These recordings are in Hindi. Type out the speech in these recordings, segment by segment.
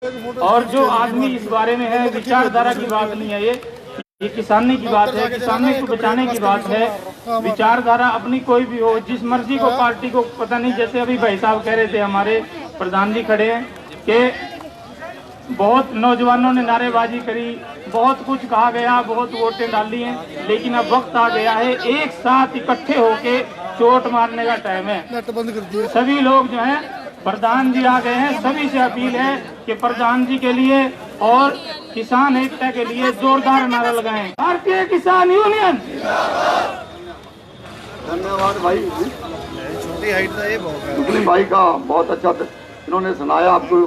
और जो आदमी इस बारे में है, विचारधारा की बात नहीं है, ये किसानी की बात है, किसानी को बचाने की बात है। विचारधारा अपनी कोई भी हो, जिस मर्जी को पार्टी को, पता नहीं, जैसे अभी भाई साहब कह रहे थे, हमारे प्रधान जी खड़े हैं कि बहुत नौजवानों ने नारेबाजी करी, बहुत कुछ कहा गया, बहुत वोटें डाली हैं, लेकिन अब वक्त आ गया है एक साथ इकट्ठे होके चोट मारने का टाइम है। सभी लोग जो हैं, प्रधान जी आ गए हैं, सभी से अपील है कि प्रधान जी के लिए और किसान एकता के लिए जोरदार नारा लगाएं। भारतीय किसान यूनियन। धन्यवाद भाई। छोटी हाइट का ये बहुत भाई का बहुत अच्छा इन्होंने सुनाया, आपको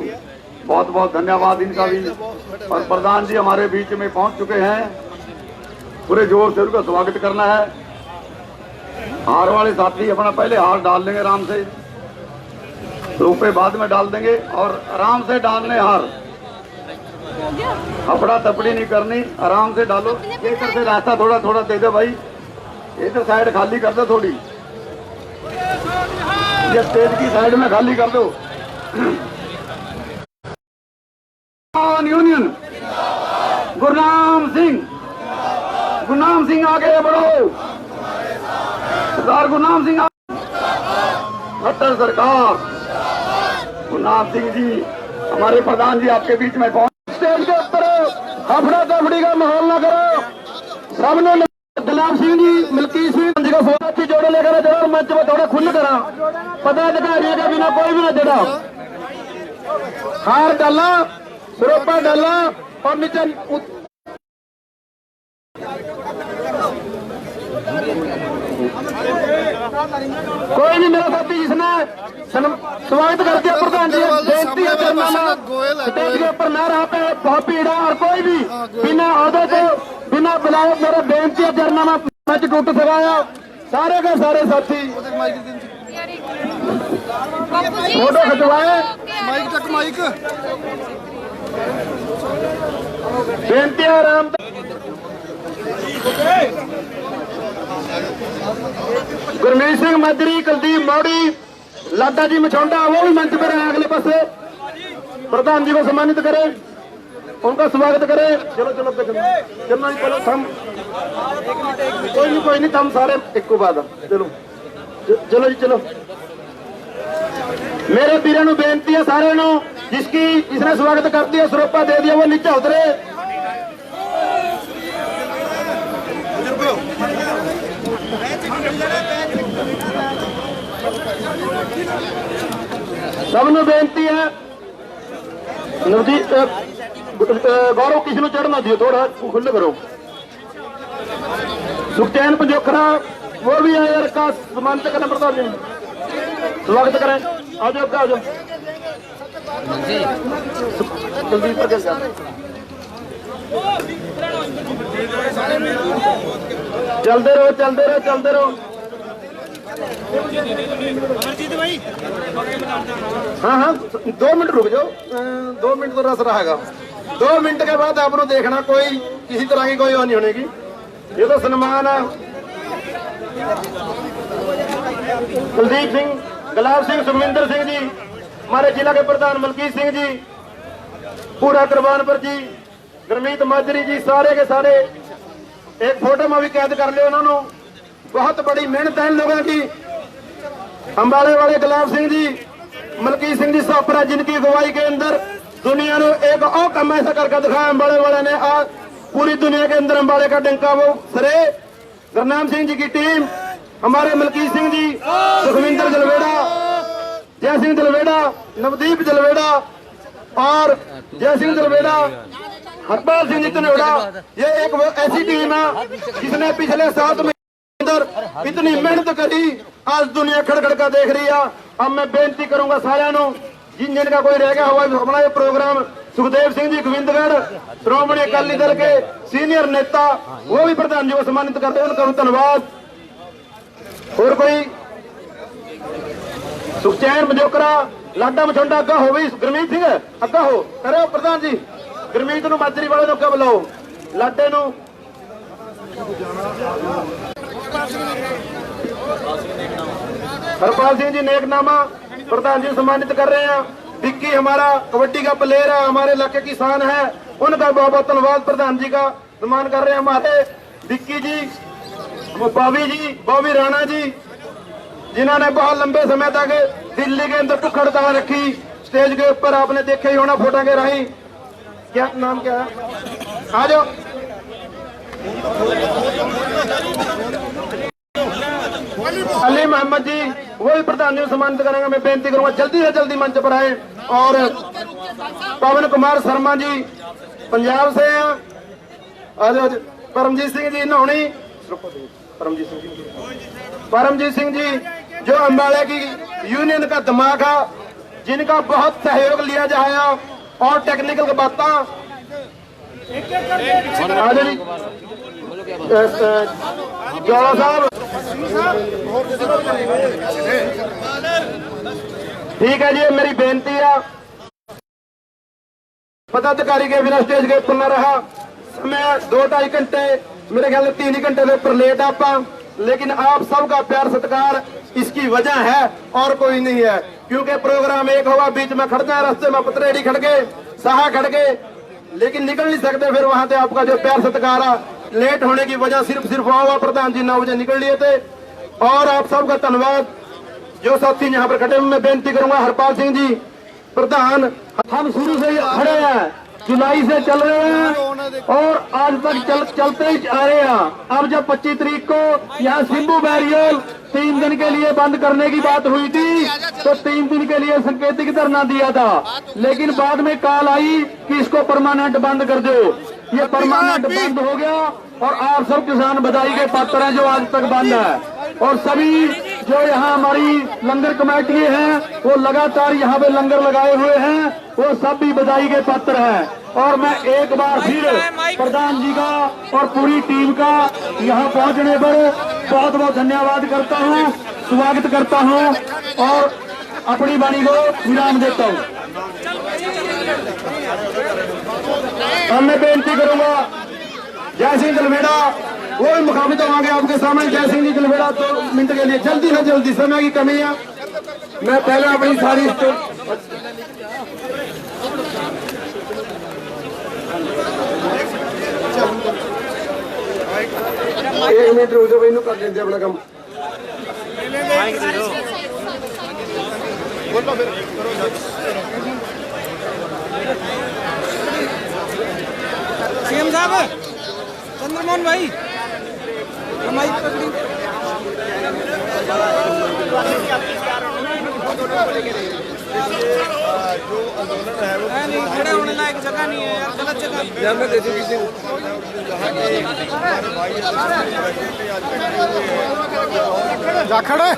बहुत बहुत धन्यवाद इनका भी। और प्रधान जी हमारे बीच में पहुंच चुके हैं, पूरे जोर से उनका स्वागत करना है। हार वाले साथी अपना पहले हार डाल लेंगे आराम से, रुपए बाद में डाल देंगे और आराम से डालने हार, अपड़ा तपड़ी नहीं करनी, आराम से डालो। ये करके रास्ता थोड़ा थोड़ा दे दो भाई, इधर साइड खाली कर दो थोड़ी, ये स्टेज की साइड में खाली कर दो। यूनियन गुरनाम सिंह आगे बढ़ो, सरदार गुरनाम सिंह, खट्टर सरकार, गुरनाम सिंह जी हमारे प्रधान जी आपके बीच में पहुंच। स्टेज के ऊपर हफड़ा तफड़ी का माहौल ना करो, सबने गुलाब सिंह जी, मलकीत सिंह जी का फोटो अच्छी जोड़े लेकर जरा मंच में थोड़ा खुल करा, पदाधिकारियों के बिना कोई भी ना जड़ा, हार डाला, सुरपा डाला और नीचे कोई भी मेरा साथी जिसने स्वागत कर दिया प्रधान जी, बेनती है स्टेज के ऊपर ना रहा पे बहुत भीड़ है, और कोई भी बिना औहदे के बिना बुलाए, मेरा बेनती है जरनामा मंच टूट सकाया, सारे के सारे साथी फोटो खिंचवाए, माइक तक माइक, बेनती है आराम। गुरमीत सिंह माजरी, कुलदीप मौड़ी, लाडा जी मछौंडा, वो भी मंच पर है अगले पासे, प्रधान जी को सम्मानित करें, उनका स्वागत करें। चलो चलो चलना ही, चलो थम, कोई नहीं थम, सारे एक को बाद, चलो चलो जी चलो। मेरे वीरों को बेनती है सारे नो, जिसने स्वागत कर दिया, सुरपा दे दिया, वो नीचे उतरे। सबनों बेनती है, नवदीप गौरव किसी को चढ़ना दियो, थोड़ा खुले करो। सुखचैन पंजोखरा वो भी है यार, का सम्मानित करना प्रधान जी, स्वागत करें, आ जाओ आ जाओ। कुलदीप चलते रहो चलते रहो चलते रहो। हाँ हाँ 2 मिनट रुक जाओ, 2 मिनट तो रस रहेगा, 2 मिनट के बाद आपको देखना कोई किसी तरह की कोई नहीं होने की, ये तो सम्मान है। कुलदीप सिंह, गुलाब सिंह, सुखविंदर सिंह जी, हमारे जिला के प्रधान मलकीत सिंह जी, पूरा कुर्बानपुर जी, गुरमीत माजरी जी, सारे के सारे एक फोटो में भी कैद कर लिया उन्होंने। बहुत बड़ी मेहनत है इन लोगों की। अंबाले वाले गुलाब सिंह जी, मलकीत सिंह जी सापरा, जिनकी अगुवाई के अंदर दुनिया ने एक और काम ऐसा करके दिखाया, अंबाले वाले ने आज पूरी दुनिया के अंदर अंबाले का डंका वो सरे। गुरनाम सिंह जी की टीम, हमारे मलकीत सिंह जी, सुखविंदर जलवेड़ा, जय सिंह जलवेड़ा, नवदीप जलवेड़ा और जय सिंह जलवेड़ा, हरपाल सिंह जी तनोड़ा, ये एक ऐसी टीम है जिसने पिछले 7 महीने अंदर इतनी मेहनत करी, आज दुनिया खड़खड़ का देख रही है। अब मैं बेनती करूंगा सारियां जिनका कोई रह गया हुआ हमारा ये प्रोग्राम, सुखदेव सिंह जी गोविंदगढ़, श्रोमणी अकाली दल के सीनियर नेता, वो भी प्रधान जी को सम्मानित करते हैं, उनका धन्यवाद। और कोई सुखचैन पंजोखरा, लाडा मछोंडा अग्गा हो भी, गुरमीत सिंह अग्गा हो करो प्रधान जी, गुरमीत नूं माजरी वाले नूं अग्गा बुलाओ, लाडे नूं हरपाल सिंह जी नेकनामा प्रधान जी सम्मानित कर रहे हैं। विक्की हमारा कबड्डी का प्लेयर है, हमारे इलाके की शान है, उनका बहुत बहुत धन्यवाद। प्रधान जी का सम्मान कर रहे हैं हमारे विक्की जी, वो बॉबी राणा जी, जिन्होंने बहुत लंबे समय तक दिल्ली के अंदर भूख हड़ताल रखी। स्टेज के ऊपर आपने देखे ही होना फोटो के राही। क्या नाम क्या है? आ जाओ। अली मोहम्मद जी वही प्रधान जी सम्मानित करेंगे। मैं बेनती करूंगा जल्दी से जल्दी मंच पर आए। और पवन कुमार शर्मा जी पंजाब से हैं। आज परमजीत सिंह जी नौनी, परमजीत सिंह जी जो अम्बाला की यूनियन का दिमाग है, जिनका बहुत सहयोग लिया जाएगा और टेक्निकल की बातें जौला साहब। ठीक है जी, मेरी बेनती है पदाधिकारी के बिना स्टेज के ऊपर न रहा। समय 2-2.5 घंटे, मेरे ख्याल से 3 ही घंटे के ऊपर लेट आप, लेकिन आप सबका प्यार सत्कार इसकी वजह है और कोई नहीं है। क्योंकि प्रोग्राम एक होगा, बीच में खड़ जाए, रास्ते में पतरेड़ी खड़ गए, साहा खड़ गए, लेकिन निकल नहीं सकते। फिर वहां से आपका जो प्यार सत्कार है, लेट होने की वजह सिर्फ हुआ। प्रधान जी 9 बजे निकल लिए थे। और आप सबका धन्यवाद। जो साथी यहाँ पर खड़े, मैं बेनती करूंगा हरपाल सिंह जी प्रधान, हम शुरू से खड़े हैं, जुलाई से चल रहे हैं और आज तक चलते ही आ रहे हैं। अब जब 25 तारीख को यहाँ सिंबू बैरियल 3 दिन के लिए बंद करने की बात हुई थी, तो 3 दिन के लिए संकेतिक धरना दिया था, लेकिन बाद में कॉल आई कि इसको परमानेंट बंद कर दो। ये परमानेंट बंद हो गया और आप सब किसान बधाई के पात्र हैं जो आज तक बंद है। और सभी जो यहाँ हमारी लंगर कमेटी हैं, वो लगातार यहाँ पे लंगर लगाए हुए हैं, वो सब भी बधाई के पात्र हैं। और मैं एक बार फिर प्रधान जी का और पूरी टीम का यहाँ पहुँचने पर बहुत बहुत धन्यवाद करता हूँ, स्वागत करता हूँ और अपनी वाणी को विराम देता हूँ। मैं बेनती करूंगा जय सिंह जलवेड़ा, वो भी मुखाबित होंगे आपके सामने। जय सिंह जी जलवेड़ा 2 मिनट के लिए, जल्दी से जल्दी, समय की कमी है। मैं पहले अपनी सारी 1 मिनट रुक जाओ, इन्हों कर देंगे अपना काम। बोलो फिर सीएम साहब, चंद्रमोहन भाई, हमारी पकड़ी जो आंदोलन है वो नहीं, खड़े होने लायक जगह नहीं है यार, गलत जगह मैं दे दी किसी जा खड़े,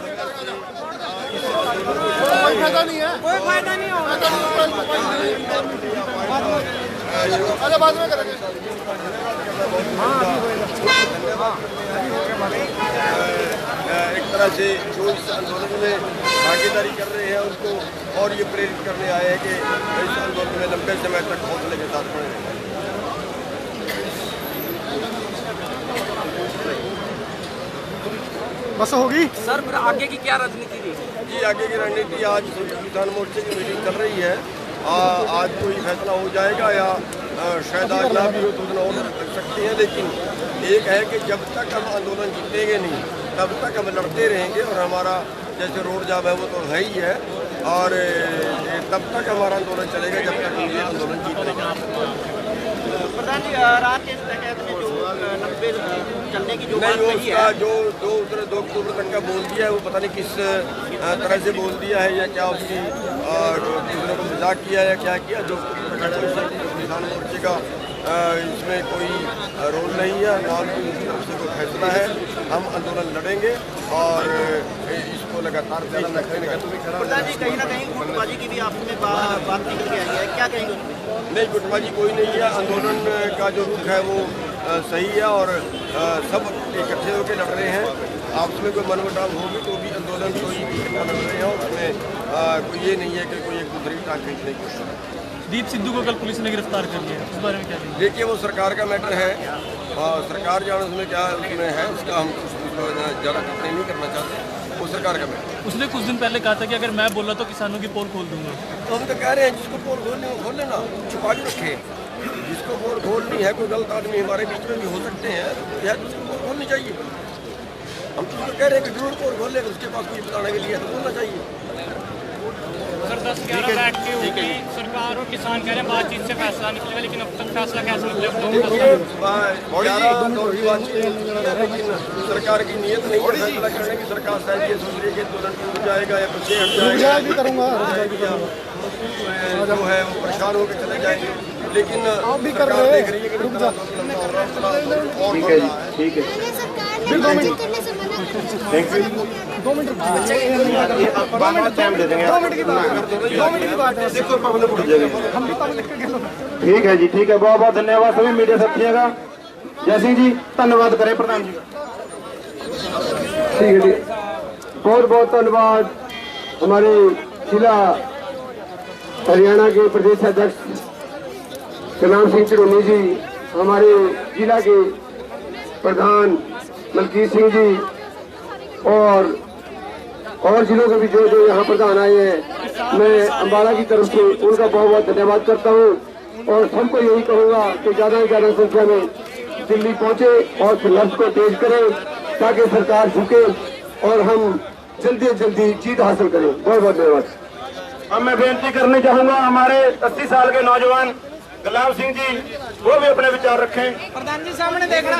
कोई फायदा नहीं है, कोई फायदा नहीं होगा। अरे बाद में करेंगे। एक तरह से जो इस आंदोलन में भागीदारी कर रहे हैं उनको और ये प्रेरित करने आए हैं कि इस आंदोलन में लंबे समय तक हौसले के साथ खड़े रहें। बस होगी सर, फिर आगे की क्या रणनीति थी? जी, आगे की रणनीति आज किसान मोर्चे की मीटिंग चल रही है। आज कोई फैसला हो जाएगा या शायद आज ना भी हो तो दिन और लग सकते हैं, लेकिन एक है कि जब तक हम आंदोलन जीतेंगे नहीं तब तक हम लड़ते रहेंगे। और हमारा जैसे रोड जाम है वो तो है ही है, और तब तक हमारा आंदोलन चलेगा जब तक हम ये आंदोलन जीत लेंगे। प्रधान जी, रात के तहत में जो 90 चलने की जो बात नहीं, कही उसका है, जो 2 अक्टूबर तक का बोल दिया है वो पता नहीं किस तरह से बोल दिया है या क्या उसकी दूसरों को मजाक किया या क्या किया। जो किसान मोर्चे का इसमें कोई रोल नहीं है, ना की तरफ से कोई फैसला है। हम आंदोलन लड़ेंगे और इसको लगातार जारी रखेंगे। प्रधान जी कहीं ना कहीं गुटबाजी की भी आपने बात निकल के आई है, क्या कहेंगे उसमें? नहीं, गुटबाजी कोई नहीं है। आंदोलन का जो रुख है वो सही है और सब इकट्ठे होकर लड़ रहे हैं। आपस में कोई मनमुटाव होगी तो भी आंदोलन कोई इकट्ठा लड़ रहे हैं और उसमें कोई ये नहीं है कि कोई एक दूसरे की टांग खींचने की कोशिश करे। दीप सिद्धू को कल पुलिस ने गिरफ्तार कर लिया, उस बारे में क्या कहेंगे? देखिए, वो सरकार का मैटर है, सरकार जाने उसमें क्या उसमें है, उसका हम कुछ ज़्यादा टिप्पणी नहीं करना चाहते। वो सरकार का मैटर। उसने कुछ दिन पहले कहा था कि अगर मैं बोला तो किसानों की पोल खोल दूंगा। तो हम तो कह रहे हैं जिसको पोल खोलने वो खोल लेना, छुपा के रखे। जिसको पोल खोलनी है, कोई गलत आदमी हमारे बीच में भी हो सकते हैं, तो यह उसको पोल खोलनी चाहिए। हम तो कह रहे हैं कि जरूर पोल खोल लेगा, उसके पास कोई बताने के लिए तो बोलना चाहिए। सर 10-11 बैठ के होगी सरकार और किसान कह रहे हैं बातचीत से फैसला निकलेगा, लेकिन अब तक फैसला कैसे निकलेगा? लेकिन सरकार की नीयत नहीं है फैसला करने की। सरकार शायद ये सोच रही है कि तुरंत टूट जाएगा या पीछे हट जाएगा, भी करूँगा जो है वो परेशान होकर चले जाएंगे। लेकिन आप भी कर रहे देख रही है कि रुक जा। ठीक है जी, ठीक है। Thank you. 2 मिनट टाइम दे देंगे। 2 मिनट की बात है। देखो पब्लिक उठ जाएगी। हम भी पब्लिक के ठीक है जी, ठीक है। बहुत बहुत धन्यवाद सभी मीडिया साथियों का। जय सिंह जी, धन्यवाद करें प्रधान जी। ठीक है जी, बहुत बहुत धन्यवाद हमारे जिला हरियाणा के प्रदेश अध्यक्ष गुरनाम सिंह चरोनी जी, हमारे जिला के प्रधान मलकीत सिंह जी और जिलों के भी जो यहाँ प्रधान आए हैं, मैं अम्बाला की तरफ से उनका बहुत बहुत धन्यवाद करता हूँ। और सबको यही कहूँगा कि ज़्यादा से ज़्यादा संख्या में दिल्ली पहुँचे और संघर्ष को तेज करें ताकि सरकार झुके और हम जल्दी से जल्दी जीत हासिल करें। बहुत बहुत धन्यवाद। अब मैं बेनती करनी चाहूँगा हमारे 80 साल के नौजवान गुलाब सिंह जी, वो भी अपने विचार रखें। प्रधान जी सामने देखना,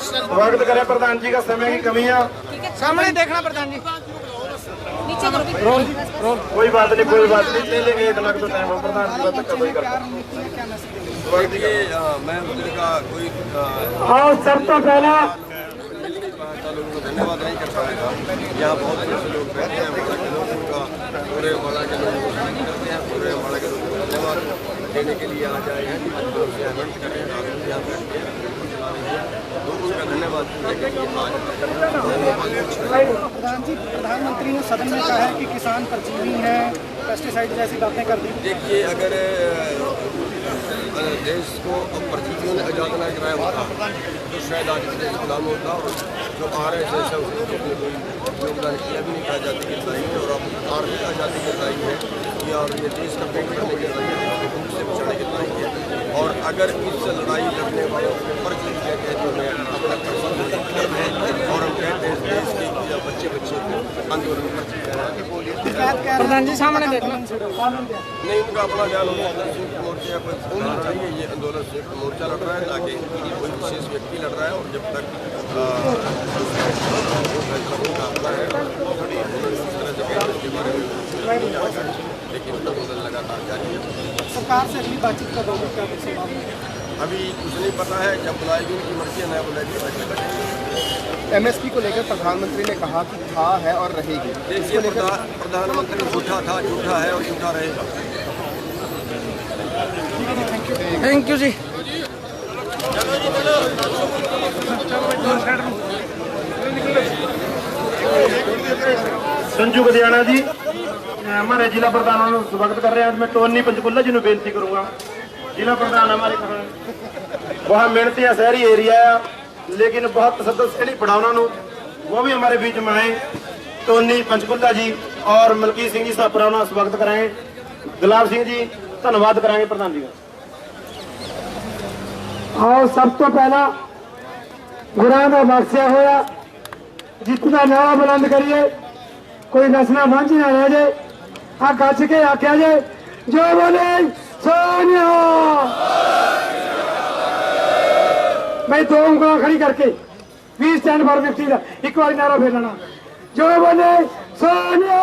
स्वागत करें प्रधान जी का, समय की कमी है। सामने देखना प्रधान जी। कोई बात नहीं, कोई बात नहीं, ले लेंगे 1 लाख तो टाइम हो प्रधान जी तक का कोई करता। मैं का कोई हाँ सब तो पहला लोगों को धन्यवाद नहीं कर पाएगा। यहाँ बहुत से लोग बैठे हैं, अम्बाड़ा के लोग, उनका पूरे अम्बाड़ा के लोग करते हैं, पूरे अम्बाड़ा के लोग धन्यवाद देने के लिए आ जाए हैं, आनंद करें, यहाँ बैठते हैं, तो उनका धन्यवाद। प्रधान जी, प्रधानमंत्री ने सदन में कहा है कि किसान परजीवी हैं, पेस्टिसाइड जैसी बातें कर दी। देखिए, अगर देश को परजीवियों ने आज़ाद न कराया होता तो शायद आज के देश गुलाम होता, और जो आ रहे थे सब उसने कोई योगदान किया भी नहीं आज़ादी की लड़ाई में। और अब आर्थिक आज़ादी की लड़ाई है या और ये देश का पेट करने की लड़ाई है, उससे बचाने की लड़ाई है। और अगर इस लड़ाई लड़ने वालों के ऊपर जो कहते हैं तो मैं अपना पर्सनल है और हम कहते हैं देश के बच्चे आंदोलन कर प्रधान जी सामने देखना। नहीं, उनका अपना ख्याल होगा। मोर्चा पर होना चाहिए, ये आंदोलन से मोर्चा लड़ रहा है, आगे कोई विशेष व्यक्ति लड़ रहा है। और जब तक अपना है के बारे में लेकिन आंदोलन लगातार जारी है। सरकार से अगली बातचीत का दौर क्या अभी कुछ नहीं पता है, जब बुलाएगी उनकी मर्जी है, नया बुलाएगी। एमएसपी को लेकर प्रधानमंत्री ने कहा कि था है और रहेगी। देखिए, प्रधानमंत्री झूठा था, झूठा है और झूठा रहेगा। थैंक यू जी। संजू गदियाना जी हमारे जिला प्रधान स्वागत कर रहे हैं। आज मैं टोनी पंचकुला जी ने बेनती करूंगा। जिला प्रधान हमारे वहाँ मेहनती है, शहरी एरिया है, लेकिन बहुत सदस्य नहीं पढ़ा उन्होंने, वो भी हमारे बीच में आए। टोनी पंचकुला जी और मलकीत सिंह जी साहब पुराना स्वागत कराएं। गुलाब सिंह जी धन्यवाद कराएंगे प्रधान जी का। और सब तो पहला गुरां का बख्शिया होया, जितना नारा बुलंद करिए, कोई नसना मांझी ना रह जाए। आ गज के आख्या जाए, जो बोले सोनिया। मैं 2 ਉਂਗਲਾਂ खड़ी करके 20 स्टैंड फॉर 50 का एक बार नारा फेर लेना, जो बोले सोनिया।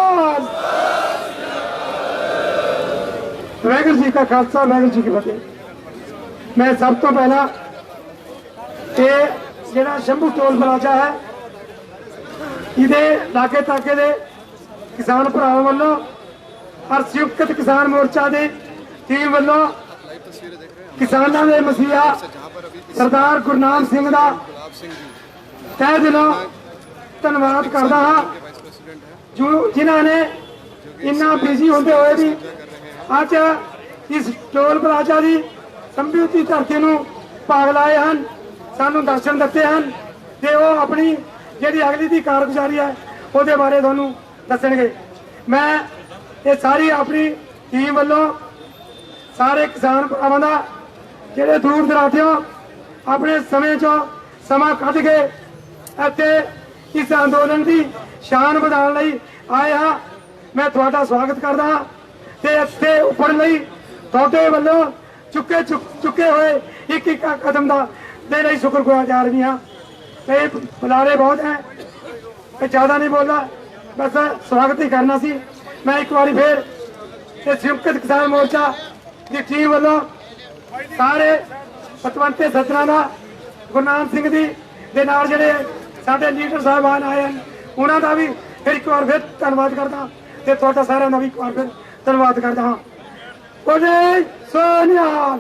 वाहिगुरू जी का खालसा, वाहिगुरू जी की फतेह। मैं सब तो पहला ये ਜਿਹੜਾ शंभू टोल प्लाजा है, ਇਹਦੇ ਲਾਗੇ ਤਾਕੇ ਦੇ किसान ਭਰਾਵਾਂ ਵੱਲੋਂ और संयुक्त किसान मोर्चा की टीम वालों किसानों के मसीहा सरदार गुरनाम सिंह का तह दिलों धन्यवाद करता हाँ, जो जिन्होंने इन्ना बिजी होंगे हुए भी अज इस टोल प्लाजा की संभूति धरती को भाग लाए हैं, सानू दर्शन दिते हैं, तो वो अपनी जी अगली की कारगुजारी है ਉਹਦੇ ਬਾਰੇ ਤੁਹਾਨੂੰ ਦੱਸਣਗੇ। ਮੈਂ ਇਹ ਸਾਰੀ ਆਪਣੀ ਟੀਮ ਵੱਲੋਂ ਸਾਰੇ ਕਿਸਾਨ ਭਰਾਵਾਂ ਦਾ ਜਿਹੜੇ ਦੂਰ ਦਰਾਡਿਓਂ ਆਪਣੇ ਸਮੇਂ ਚੋਂ ਸਮਾਂ ਕੱਢ ਕੇ ਇੱਥੇ ਇਸ ਅੰਦੋਲਨ ਦੀ ਸ਼ਾਨ ਵਧਾਉਣ ਲਈ ਆਏ ਹਾਂ। ਮੈਂ ਤੁਹਾਡਾ ਸਵਾਗਤ ਕਰਦਾ ਹਾਂ ਤੇ ਇੱਥੇ ਉੱਪਰ ਲਈ ਤੁਹਾਡੇ ਵੱਲੋਂ ਚੁੱਕੇ ਹੋਏ ਇੱਕ ਕਦਮ ਦਾ ਦੇ ਲਈ ਸ਼ੁਕਰਗੁਜ਼ਾਰ ਵੀ ਹਾਂ। ਤੇ ਬੁਲਾਰੇ ਬਹੁਤ ਹੈ, मैं ज्यादा नहीं बोल रहा, बस स्वागत ही करना सी। मैं एक बार फिर संयुक्त किसान मोर्चा की टीम वालों सारे पतवंते सज्जना का गुरनाम सिंह जी के नाल जिहड़े साडे लीडर साहबान आए हैं उन्हों का भी फिर एक बार फिर धन्यवाद करता ते तुहाडा सारिआं दा भी एक बार फिर धन्यवाद करता हाँ। बोले सोनिहाल,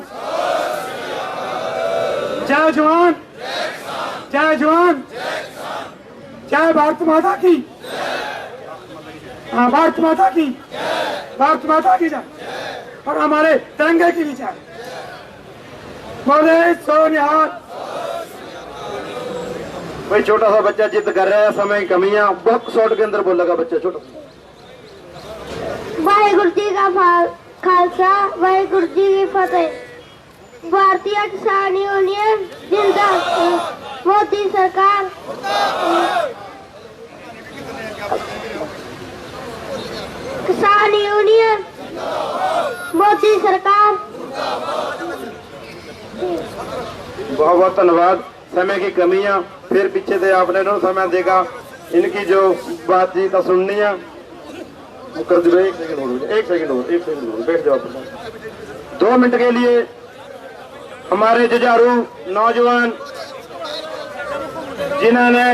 जय जवान, जय जवान, जय भारत माता की, हाँ भारत माता की, भारत माता की जय और हमारे तिरंगे की भी जय। बोले सोनिहाल। भाई छोटा सा बच्चा जिद कर रहा है, समय की कमी है, बहुत शॉर्ट के अंदर बोलेगा बच्चा छोटा। वाहेगुरु जी का खालसा, वाहेगुरु जी की फतेह। भारतीय किसान यूनियन जिंदाबाद, मोदी सरकार किसान यूनियन, मोदी सरकार। बहुत बहुत धन्यवाद। समय की कमी है, फिर पीछे से आपने इन्होंने समय देगा, इनकी जो बातचीत सुननी है कर दो। एक सेकंड और बैठ जाओ। 2 मिनट के लिए हमारे जुझारू नौजवान जिन्होंने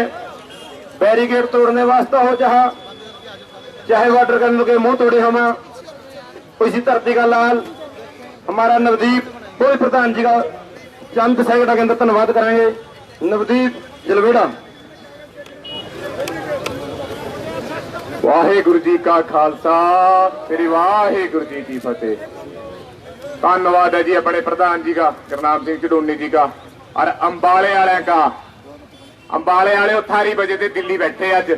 बैरिकेड तोड़ने वास्ते हो चाहे वाटर गन के मुंह तोड़े हम, इसी धरती का लाल हमारा नवदीप, वो भी प्रधान जी का चंद सेकंड के अंदर धन्यवाद करेंगे। नवदीप जलवेड़ा। वाहेगुरु जी का खालसा, श्री वाहेगुरु जी की फतेह। धन्यवाद है जी अपने प्रधान जी का गुरनाम सिंह चडूनी जी का और अंबाले वाले का। अंबाले वाले 18 बजे से दिल्ली बैठे अज।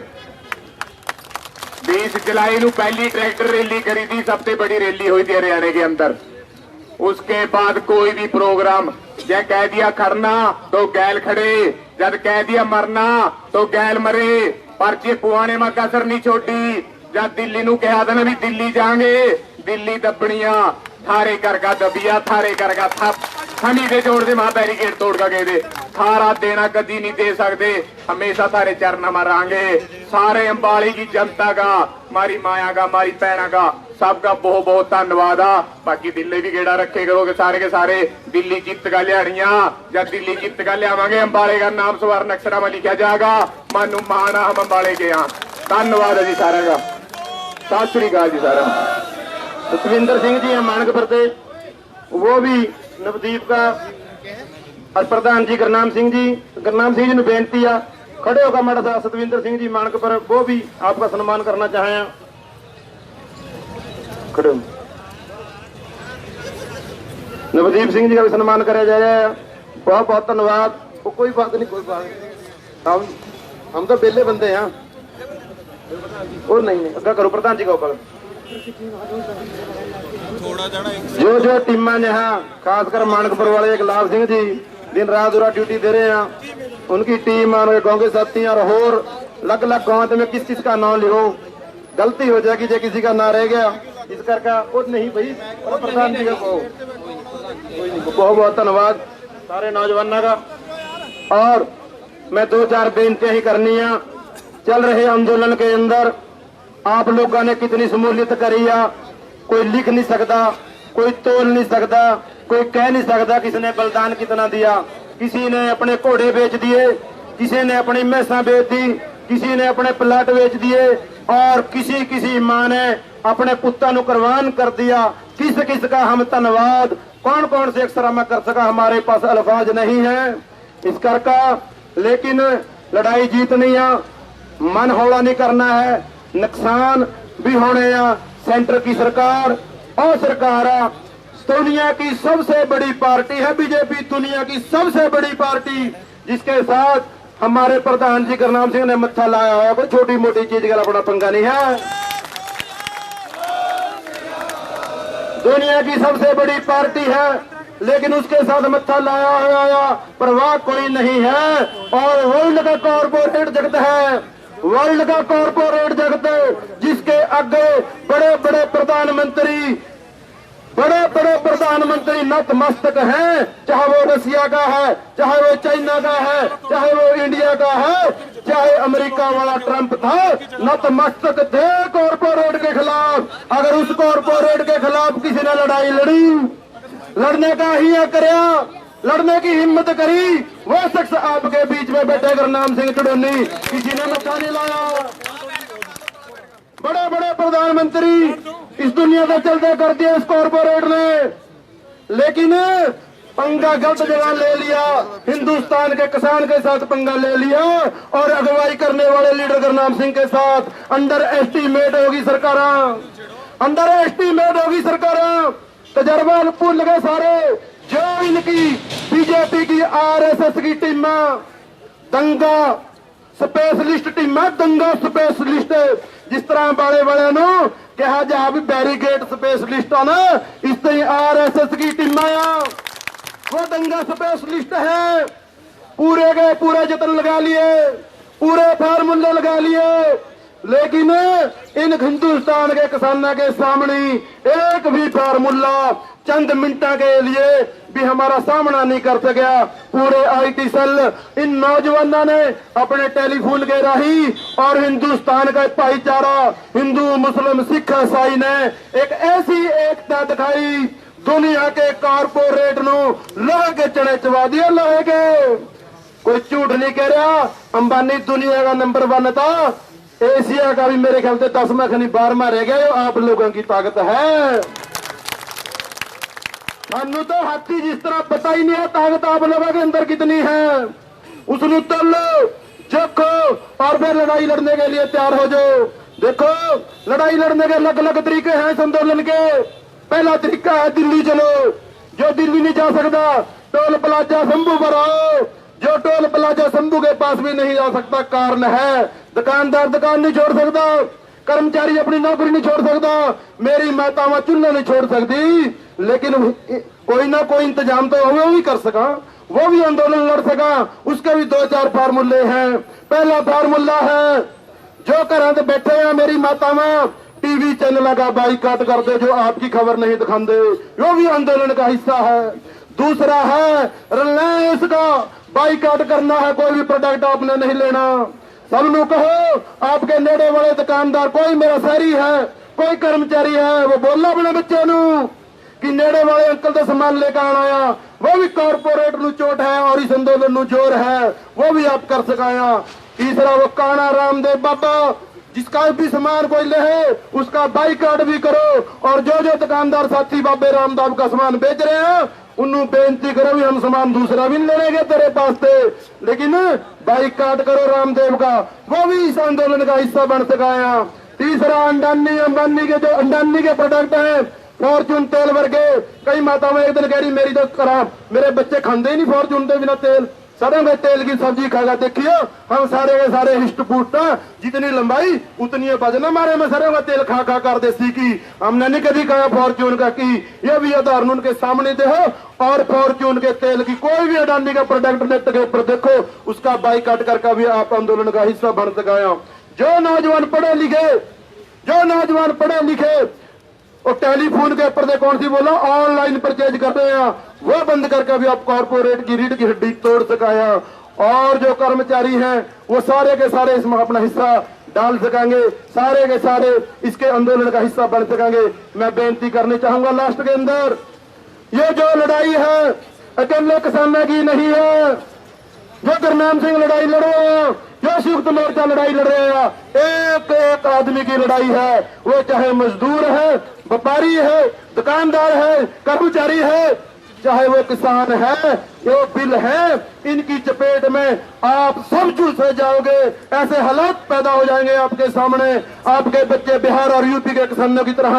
20 जुलाई को पहली ट्रैक्टर रैली करी थी, सबसे बड़ी रैली हुई थी हरियाणा के अंदर। उसके बाद कोई भी प्रोग्राम जब कह दिया खड़ना तो गैल खड़े, जब कह दिया मरना तो गैल मरे। पर्चे पुआने में कसर नहीं छोड़ी। जब दिल्ली नू कहा था ना भी दिल्ली जाएंगे, दिल्ली दबनिया थारे करगा दबिया, थारे करगा थप खनी दे जोड़ दे मां बैरिकेड तोड़ का गए दे। थारा देना कदी नहीं दे सकते, हमेशा थारे चरण मारांगे। सारे अंबाले की जनता का, मारी माया का, मारी पैना का, सबका बहुत बहुत धन्यवाद आ। बाकी दिल्ली भी गेड़ा रखे करोगे सारे के सारे। दिल्ली जीत का लियाड़िया, जब दिल्ली जीत का लियावांगे अंबाले का नाम स्वर्ण अक्षरा में लिखा जाएगा। मानू माना हम अंबाले के यहाँ। धन्यवाद है जी सारे का। सत श्री अकाल जी सारा। सतविंदर सिंह जी है मानकपुर से, वो भी नवदीप का और प्रधान जी गुरनाम सिंह जी ने बेनती है खड़े होगा माड़ा सा। सतविंदर सिंह जी मानकपुर, वो भी आपका सम्मान करना चाहे। खड़े नवदीप सिंह जी का भी सम्मान कराया जा रहा है। बहुत बहुत धन्यवाद। वो कोई बात नहीं, कोई बात नहीं, हम तो बेले बंदे हैं। और नहीं अगर करो प्रधान जी का ऊपर जो टीम ने हाँ, खासकर मानकपुर वाले गुलाब सिंह जी दिन रात दूरा ड्यूटी दे रहे हैं, उनकी टीम और गाँव के साथी और अलग अलग गाँव में किस किस का नाम लिखो, गलती हो जाएगी जो किसी का ना रह गया इस करके कुछ नहीं भाई प्रधान जी का कहो। बहुत बहुत धन्यवाद सारे नौजवानों का। और मैं 2-4 बेनतियां ही करनी है। चल रहे आंदोलन के अंदर आप लोगों ने कितनी शमूलियत करी है, कोई लिख नहीं सकता, कोई तोल नहीं सकता, कोई कह नहीं सकता किसने बलिदान कितना दिया। किसी ने अपने घोड़े बेच दिए, किसी ने अपनी मैसा बेच दी, किसी ने अपने प्लाट बेच दिए और किसी मां ने अपने पुत्ता नु कुर्बान कर दिया। किस किस का हम धन्यवाद कौन कौन से अक्षर में कर सका, हमारे पास अल्फाज नहीं है इस करका। लेकिन लड़ाई जीतनी है, मन हौला नहीं करना है, नुकसान भी होने हैं। सेंटर की सरकार और सरकार दुनिया की सबसे बड़ी पार्टी है बीजेपी, दुनिया की सबसे बड़ी पार्टी जिसके साथ हमारे प्रधान जी गुरनाम सिंह ने मत्था लाया है, कोई छोटी मोटी चीज का अपना पंगा नहीं है। दुनिया की सबसे बड़ी पार्टी है, लेकिन उसके साथ मत्था लाया आया परवाह कोई नहीं है। और वर्ल्ड का कॉर्पोरेट जगत है, वर्ल्ड का कॉर्पोरेट जगत जिसके आगे बड़े बड़े प्रधानमंत्री नतमस्तक हैं, चाहे वो रसिया का है, चाहे वो चाइना का है, चाहे वो इंडिया का है, चाहे अमेरिका वाला ट्रंप था, नतमस्तक थे कॉर्पोरेट के खिलाफ। अगर उस कॉर्पोरेट के खिलाफ किसी ने लड़ाई लड़ी, लड़ने का ही करया, लड़ने की हिम्मत करी, वो शख्स आपके बीच में बैठे गुरनाम सिंह चुड़ोनी, किसी ने मत्था नहीं लाया। बड़े बड़े प्रधानमंत्री इस दुनिया से चलते कर दिए इस कॉर्पोरेट ने, लेकिन पंगा गलत जगह ले लिया, हिंदुस्तान के किसान के साथ पंगा ले लिया और अगुवाई करने वाले लीडर गुरनाम सिंह के साथ अंडर एस्टीमेट होगी सरकार, अंडर एस्टीमेट होगी सरकार। तजर्बा भूल गए सारे, जो इनकी बीजेपी की आरएसएस की टीम, दंगा स्पेशलिस्ट टीम, दंगा स्पेशलिस्ट, जिस तरह बाले वाले नो कहा जा भी बैरिकेड स्पेशलिस्ट ना, इस तरह आरएसएस की टीम आया, वो दंगा स्पेशलिस्ट है। पूरे के पूरे जतन लगा लिए, पूरे फार्मूले लगा लिए, लेकिन इन हिंदुस्तान के किसानों के सामने एक भी फार्मूला चंद मिनटों के लिए भी हमारा सामना नहीं कर सका। पूरे आईटी सेल इन नौजवानों ने अपने टेलीफोन के राही और हिंदुस्तान का भाईचारा हिंदू मुस्लिम सिख ईसाई ने एक ऐसी एकता दिखाई, दुनिया के कॉर्पोरेट नो लोहे के चने चबा दिए, लोहे के। कोई झूठ नहीं कह रहा, अंबानी दुनिया का नंबर 1 था, एशिया का भी मेरे ख्याल से 10वां खनी 12वां रह गया। आप लोगों की ताकत है, सानू तो हाथी जिस तरह पता ही नहीं है ताकत आप लोगों के अंदर कितनी है। उसनु तलो जखो और फिर लड़ाई लड़ने के लिए तैयार हो जाओ। देखो लड़ाई लड़ने के अलग अलग तरीके हैं इस आंदोलन के। पहला तरीका है दिल्ली चलो, जो दिल्ली नहीं जा सकता टोल प्लाजा शंभू पर आओ, जो टोल प्लाजा शंभू के पास भी नहीं जा सकता कारण है दुकानदार दुकान नहीं छोड़ सकता, कर्मचारी अपनी नौकरी नहीं छोड़ सकता, मेरी मातावां चूल्हा नहीं छोड़ सकती, लेकिन कोई ना कोई इंतजाम तो वो भी कर सका, वो भी आंदोलन लड़ सका। उसके भी 2-4 फार्मूले हैं। पहला फार्मूला है जो घर बैठे हैं मेरी मातावां, टीवी चैनल का बाइकाट कर दे, जो आपकी खबर नहीं दिखाते, वो भी आंदोलन का हिस्सा है। दूसरा है रिलायंस का बाइकाट करना है, कोई भी प्रोडक्ट आपने नहीं लेना। सबनू कहो आपके नेड़े वाले दुकानदार, कोई मेरा शहरी है, कोई कर्मचारी है, वो बोला अपने बच्चे नू कि नेड़े वाले अंकल तो सामान लेकर आया, वो भी कॉर्पोरेट नू चोट है और इस आंदोलन नू जोर है, वो भी आप कर सकाया। तीसरा वो काना रामदेव बाबा, जिसका भी सामान कोई ले उसका बाइकाट भी करो, और जो जो दुकानदार साथी बाबे रामदेव का सामान बेच रहे हैं उन्होंने बेनती करो भी हम सामान दूसरा भी नहीं लेंगे तेरे पास से, लेकिन बाइकाट करो रामदेव का, वो भी इस आंदोलन का हिस्सा बन सकाया। तीसरा अंडानी अंबानी के जो अंडानी के प्रोडक्ट हैं, फॉर्चून तेल वर्गे, कई माताओं एक दिन कह रही मेरी तो करा मेरे बच्चे खाते ही नहीं फॉर्चून के बिना तेल, सरों के तेल की सब्जी खागा। देखियो हम सारे के सारे हिस्ट पुष्ट, जितनी लंबाई उतनी वजन हमारे में सरों का तेल खा खा कर देसी की, हमने नहीं कभी कहा फॉर्चून का की। ये भी उदाहरण उनके सामने दे हो, और फॉर्चून के तेल की कोई भी अडानी का प्रोडक्ट नेट के ऊपर देखो, उसका बाइकाट करके भी आप आंदोलन का हिस्सा बन सकाया। जो नौजवान पढ़े लिखे और टेलीफोन के ऊपर कौन सी बोला ऑनलाइन परचेज कर रहे हैं, वो बंद करके भी आप कॉर्पोरेट की रीढ़ की हड्डी तोड़ सकाया। और जो कर्मचारी हैं वो सारे के सारे इसमें अपना हिस्सा डाल सकेंगे, सारे के सारे इसके आंदोलन का हिस्सा बन सकेंगे। मैं बेनती करनी चाहूंगा लास्ट के अंदर, ये जो लड़ाई है अकेले किसानों की नहीं है, जो गुरनाम सिंह लड़ाई लड़ रहे हैं, जो संयुक्त मोर्चा लड़ाई लड़ रहे हैं, एक एक आदमी की लड़ाई है। वो चाहे मजदूर है, व्यापारी है, दुकानदार है, कर्मचारी है, चाहे वो किसान है, वो बिल है, इनकी चपेट में आप सब झुलस जाओगे। ऐसे हालात पैदा हो जाएंगे आपके सामने, आपके बच्चे बिहार और यूपी के किसानों की तरह,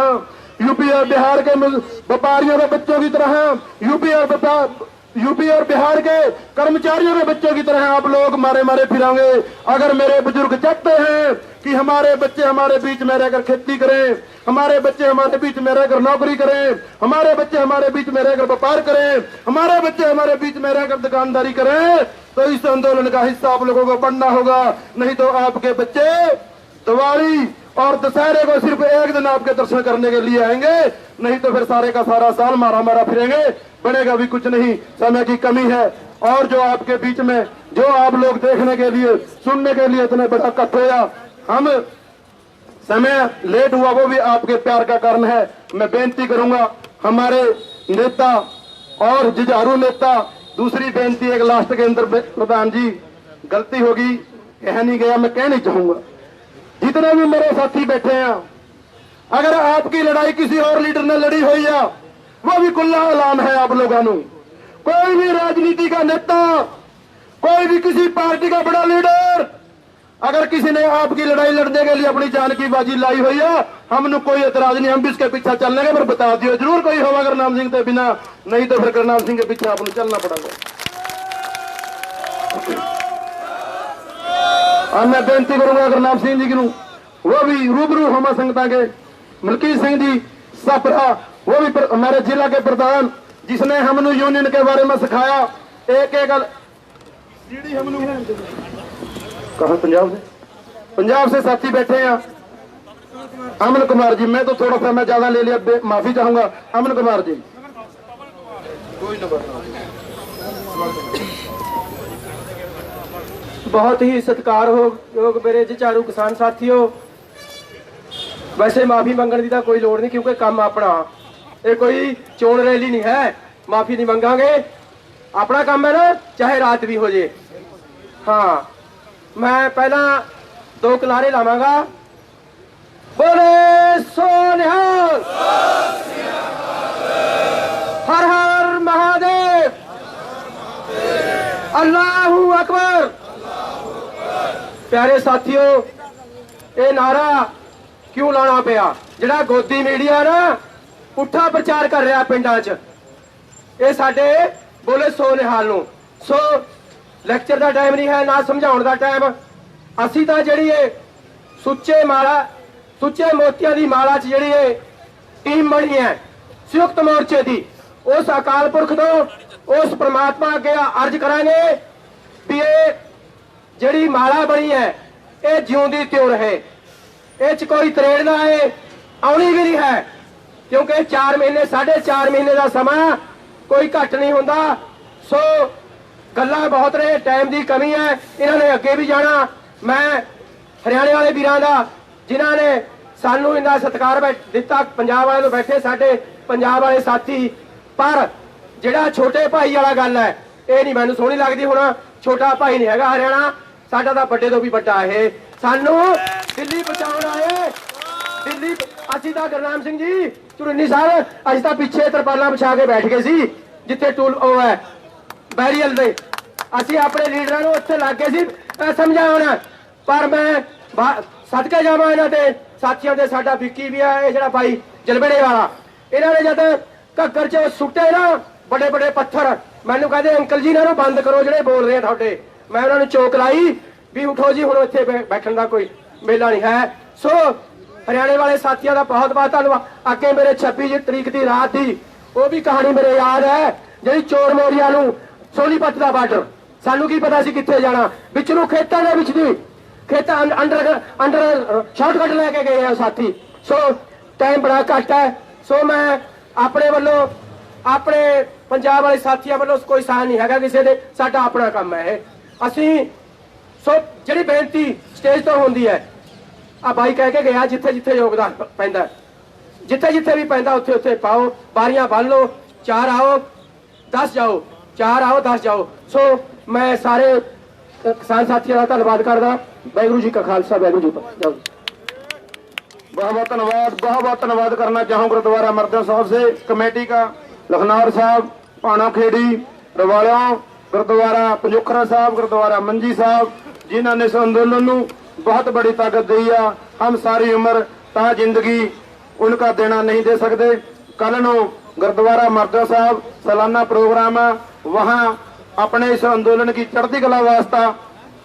यूपी और बिहार के व्यापारियों के बच्चों की तरह, यूपी और यूपी और बिहार के कर्मचारियों के बच्चों की तरह आप लोग मारे मारे फिरेंगे। अगर मेरे बुजुर्ग चाहते हैं कि हमारे बच्चे हमारे बीच में रहकर खेती करें, हमारे बच्चे हमारे बीच में रहकर नौकरी करें, हमारे बच्चे हमारे बीच में रहकर व्यापार करें, हमारे बच्चे हमारे बीच में रहकर दुकानदारी करें, तो इस आंदोलन का हिस्सा आप लोगों को बनना होगा। नहीं तो आपके बच्चे दिवाली और दशहरे को सिर्फ एक दिन आपके दर्शन करने के लिए आएंगे, नहीं तो फिर सारे का सारा साल मारा मारा फिरेंगे, बनेगा भी कुछ नहीं। समय की कमी है और जो आपके बीच में जो आप लोग देखने के लिए सुनने के लिए इतने बड़ा इकट्ठ होया, हम समय लेट हुआ वो भी आपके प्यार का कारण है। मैं बेनती करूंगा हमारे नेता और जुझारू नेता, दूसरी बेनती एक लास्ट के अंदर प्रधान जी, गलती होगी कह नहीं गया, मैं कह नहीं चाहूंगा, जितने भी मेरे साथी बैठे हैं, अगर आपकी लड़ाई किसी और लीडर ने लड़ी हुई है वो भी खुला ऐलान है आप लोगों को। कोई भी राजनीति का नेता, कोई भी किसी पार्टी का बड़ा लीडर, अगर किसी ने आपकी लड़ाई लड़ने के लिए अपनी जान की बाजी लाई हुई है, हमने कोई एतराज नहीं, हम भी इसके पीछे चलने के, पर बता दियो जरूर कोई होगा गुरनाम सिंह के बिना, नहीं तो फिर गुरनाम सिंह के पीछे आपको चलना पड़ेगा। और मैं बेनती करूंगा गुरनाम सिंह जी की, वो भी रूबरू होमा संगता के मलकीत सिंह जी सापरा, वो भी हमारे जिला के प्रधान, जिसने हमने यूनियन के बारे में सिखाया। एक एक सीढ़ी हमने कहा पंजाब से साथी बैठे हैं। अमन कुमार जी, मैं तो थोड़ा सा मैं ज्यादा ले लिया, माफी चाहूंगा। अमन कुमार जी, बहुत ही सत्कार योग मेरे जुझारू किसान साथियों, वैसे माफी मंगने की तो कोई लोड़ नहीं, क्योंकि काम अपना, ये कोई चोण रैली नहीं है, माफी नहीं मंगांगे, अपना काम है ना, चाहे रात भी हो जाए। हाँ, मैं पहला दो किनारे लावांगा, बोले सो निहाल, हर हर महादेव, अल्लाहू अकबर। प्यारे साथियों, ये नारा क्यों लाना पिया? जिहड़ा गोदी मीडिया ना पुट्ठा प्रचार कर रहा पिंडां च, ये साडे बोले सो निहाल नूं, सो ਲੈਕਚਰ ਦਾ ਟਾਈਮ ਨਹੀਂ ਹੈ, ਨਾ ਸਮਝਾਉਣ ਦਾ ਟਾਈਮ। ਅਸੀਂ ਤਾਂ ਜਿਹੜੀ ਇਹ ਸੁੱਚੇ ਮੋਤੀਆਂ ਦੀ ਮਾਲਾ 'ਚ ਜਿਹੜੀ ਇਹ ਟੀਮ ਬਣੀ ਹੈ ਸੰਯੁਕਤ ਮੋਰਚੇ ਦੀ, ਉਸ ਅਕਾਲ ਪੁਰਖ ਤੋਂ, ਉਸ ਪ੍ਰਮਾਤਮਾ ਅੱਗੇ ਅਰਜ਼ ਕਰਾਂਗੇ ਵੀ ਇਹ ਜਿਹੜੀ ਮਾਲਾ ਬਣੀ ਹੈ ਇਹ ਜਿਉਂਦੀ ਤਿਉਂ ਰਹੇ, ਇਹ 'ਚ ਕੋਈ ਤਰੇੜ ਨਾ ਆਏ, ਆਉਣੀ ਵੀ ਨਹੀਂ ਹੈ, ਕਿਉਂਕਿ 4 ਮਹੀਨੇ 4.5 ਮਹੀਨੇ ਦਾ ਸਮਾਂ ਕੋਈ ਘੱਟ ਨਹੀਂ ਹੁੰਦਾ। ਸੋ ਗੱਲਾਂ ਬਹੁਤ ਨੇ, ਟਾਈਮ ਦੀ ਕਮੀ ਹੈ, ਇਹਨਾਂ ਨੇ ਅੱਗੇ ਵੀ ਜਾਣਾ। ਮੈਂ ਹਰਿਆਣੇ ਵਾਲੇ ਵੀਰਾਂ ਦਾ, ਜਿਨ੍ਹਾਂ ਨੇ ਸਾਨੂੰ ਇੰਨਾ ਸਤਿਕਾਰ ਦਿੱਤਾ, ਪੰਜਾਬ ਵਾਲੇ ਨੂੰ ਬੈਠੇ ਸਾਡੇ ਪੰਜਾਬ ਵਾਲੇ ਸਾਥੀ, ਪਰ ਜਿਹੜਾ ਛੋਟੇ ਭਾਈ ਵਾਲਾ ਗੱਲ ਹੈ ਇਹ ਨਹੀਂ ਮੈਨੂੰ ਸੋਹਣੀ ਲੱਗਦੀ। ਹੁਣ ਛੋਟਾ ਭਾਈ ਨਹੀਂ ਹੈਗਾ ਹਰਿਆਣਾ, ਸਾਡਾ ਤਾਂ ਵੱਡੇ ਤੋਂ ਵੀ ਵੱਡਾ ਇਹ, ਸਾਨੂੰ ਦਿੱਲੀ ਪਹੁੰਚਾਉਣ ਆਏ। ਦਿੱਲੀ ਅਸੀਂ ਤਾਂ ਗੁਰਨਾਮ ਸਿੰਘ ਜੀ ਚੁਰੰਨੀ ਸਾਹਿਬ, ਅਸੀਂ ਤਾਂ ਪਿੱਛੇ ਤਰਪਾਲਾਂ ਵਿਛਾ ਕੇ ਬੈਠ ਗਏ ਸੀ ਜਿੱਥੇ ਟੂਲ ਉਹ ਹੈ ਬੈਰੀਅਲ ਦੇ, ਅਸੀਂ ਆਪਣੇ ਲੀਡਰਾਂ ਨੂੰ ਉੱਥੇ ਲੱਗ ਗਏ ਸੀ ਸਮਝਾਉਣ। ਪਰ ਮੈਂ ਸਦਕੇ ਜਾਵਾਂ ਇਹਨਾਂ ਦੇ ਸਾਥੀਆਂ ਦੇ, ਸਾਡਾ ਵਿੱਕੀ ਵੀ ਆ, ਇਹ ਜਿਹੜਾ ਭਾਈ ਜਲਬੜੇ ਵਾਲਾ, ਇਹਨਾਂ ਨੇ ਜਦ ਘੱਗਰ 'ਚ ਸੁੱਟੇ ਨਾ ਵੱਡੇ ਵੱਡੇ ਪੱਥਰ, ਮੈਨੂੰ ਕਹਿੰਦੇ ਅੰਕਲ ਜੀ ਇਹਨਾਂ ਨੂੰ ਬੰਦ ਕਰੋ ਜਿਹੜੇ ਬੋਲ ਰਹੇ ਆ ਤੁਹਾਡੇ। ਮੈਂ ਉਹਨਾਂ ਨੂੰ ਚੋਕ ਲਾਈ ਵੀ ਉਠੋ ਜੀ, ਹੁਣ ਇੱਥੇ ਬੈਠਣ ਦਾ ਕੋਈ ਮੇਲਾ ਨਹੀਂ ਹੈ। ਸੋ ਹਰਿਆਣੇ ਵਾਲੇ ਸਾਥੀਆਂ ਦਾ ਬਹੁਤ ਬਹੁਤ ਧੰਨਵਾਦ। ਅੱਗੇ ਮੇਰੇ 26 ਤਰੀਕ ਦੀ ਰਾਤ ਦੀ ਉਹ ਵੀ ਕਹਾਣੀ ਮੇਰੇ ਯਾਦ ਹੈ, ਜਿਹੜੀ ਚੋਰ ਮੋਰੀਆਂ ਨੂੰ ਸੋਨੀਪਤ ਦਾ ਬਾਰਡਰ, ਸਾਨੂੰ ਕੀ ਪਤਾ ਸੀ ਕਿੱਥੇ ਜਾਣਾ, ਵਿੱਚ ਨੂੰ ਖੇਤਾਂ ਦੇ ਵਿੱਚ ਦੀ ਖੇਤਾਂ ਅੰਡਰ ਸ਼ਾਰਟਕਟ ਲੈ ਕੇ ਗਏ ਆ ਸਾਥੀ। ਸੋ ਟਾਈਮ ਬੜਾ ਘੱਟ ਹੈ, ਸੋ ਮੈਂ ਆਪਣੇ ਵੱਲੋਂ, ਆਪਣੇ ਪੰਜਾਬ ਵਾਲੇ ਸਾਥੀਆਂ ਵੱਲੋਂ ਕੋਈ ਸਾਹ ਨਹੀਂ ਹੈਗਾ ਕਿਸੇ ਦੇ, ਸਾਡਾ ਆਪਣਾ ਕੰਮ ਹੈ ਇਹ। ਅਸੀਂ ਸੋ ਜਿਹੜੀ ਬੇਨਤੀ ਸਟੇਜ ਤੋਂ ਹੁੰਦੀ ਹੈ, ਆ ਬਾਈ ਕਹਿ ਕੇ ਗਿਆ ਜਿੱਥੇ ਜਿੱਥੇ ਯੋਗਦਾਨ ਪੈਂਦਾ, ਜਿੱਥੇ ਜਿੱਥੇ ਵੀ ਪੈਂਦਾ ਉੱਥੇ ਉੱਥੇ ਪਾਓ, ਬਾਰੀਆਂ ਬੰਨ ਲਓ, 4 ਆਓ 10 ਜਾਓ, 4 ਆਓ 10 ਜਾਓ। ਸੋ ਮੈਂ ਸਾਰੇ किसान साथियों का धन्यवाद करदा। वाहिगुरू जी का खालसा, वाहिगुरू जी का। बहुत बहुत धन्यवाद करना चाहूँ गुरुद्वारा मर्दन साहब से, कमेटी का, लखनौर साहब, पाना खेड़ी, रवाड़ा, गुरुद्वारा पंजुखरा साहब, गुरुद्वारा मंजी साहब, जिन्होंने इस आंदोलन को बहुत बड़ी ताकत दी है। हम सारी उम्र ता जिंदगी उनका देना नहीं दे सकते। कल नूं गुरुद्वारा मर्दा साहब सालाना प्रोग्राम है, वहाँ अपने इस आंदोलन की चढ़ती कला वास्ता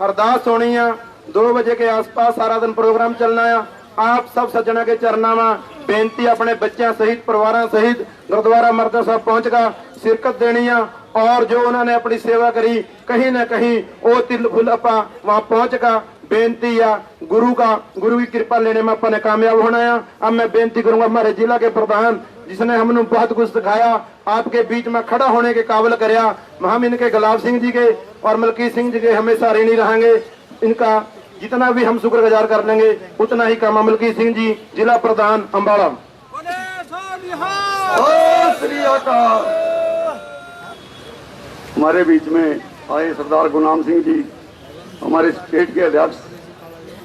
अरदास होनी है। 2 बजे के आसपास सारा दिन प्रोग्राम चलना है। आप सब सज्जना के चरणों में बेनती अपने बच्चों सहित परिवार सहित गुरुद्वारा मर्दा साहब पहुंचकर शिरकत देनी है और जो उन्होंने अपनी सेवा करी कहीं ना कहीं वो तिल फुल अपा वहां पहुंचकर बेनती या गुरु की कृपा लेने में अपने कामयाब होना है। अब मैं बेनती करूंगा हमारे जिला के प्रधान जिसने हमने बहुत कुछ सिखाया, आपके बीच में खड़ा होने के काबिल कराया, हम इनके गुलाब सिंह जी के और मलकीत सिंह जी के हमेशा ऋणी रहेंगे। इनका जितना भी हम शुक्रगुजार कर लेंगे उतना ही कम। मलकीत सिंह जी, जिला प्रधान अम्बाड़ा। हमारे बीच में आए सरदार गुलाम सिंह जी, हमारे स्टेट के अध्यक्ष,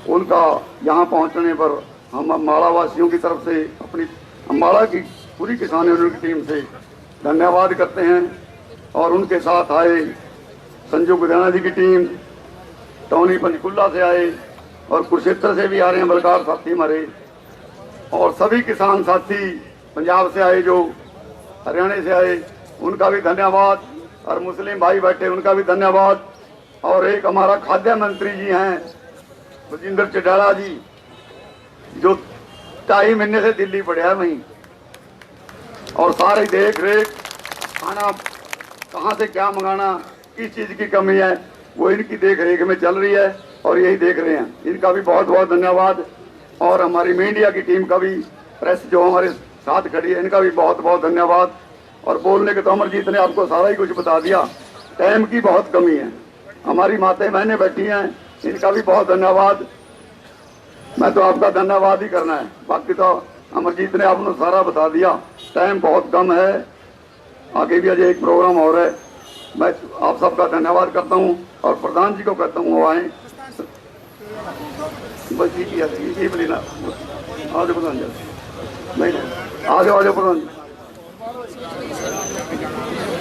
उनका यहाँ पहुँचने पर हम अम्बाड़ा वासियों की तरफ से, अपनी अम्बाड़ा की पूरी किसान यूनियन की टीम से धन्यवाद करते हैं। और उनके साथ आए संजू गुदाना जी की टीम, टोनी पंचकुला से आए और कुरुक्षेत्र से भी आ रहे हैं बलकार साथी हमारे, और सभी किसान साथी पंजाब से आए, जो हरियाणा से आए, उनका भी धन्यवाद। और मुस्लिम भाई बैठे उनका भी धन्यवाद। और एक हमारा खाद्य मंत्री जी हैं बजिंदर चटाला जी, जो 2.5 महीने से दिल्ली पड़े हैं वहीं, और सारी देख रेख खाना कहाँ से क्या मंगाना, किस चीज़ की कमी है, वो इनकी देख रेख में चल रही है और यही देख रहे हैं। इनका भी बहुत बहुत धन्यवाद। और हमारी मीडिया की टीम का भी, प्रेस जो हमारे साथ खड़ी है, इनका भी बहुत बहुत धन्यवाद। और बोलने के तो अमरजीत ने आपको सारा ही कुछ बता दिया, टाइम की बहुत कमी है। हमारी माताएं बहनें बैठी हैं, इनका भी बहुत धन्यवाद। मैं तो आपका धन्यवाद ही करना है, बाकी तो अमरजीत ने आपने सारा बता दिया। टाइम बहुत कम है, आगे भी आज एक प्रोग्राम हो रहा है। मैं आप सबका धन्यवाद करता हूं और प्रधान जी को कहता हूं वो आए। बस ये बोली ना, आ जाओ प्रधान जी, नहीं आ जाओ प्रधान जी।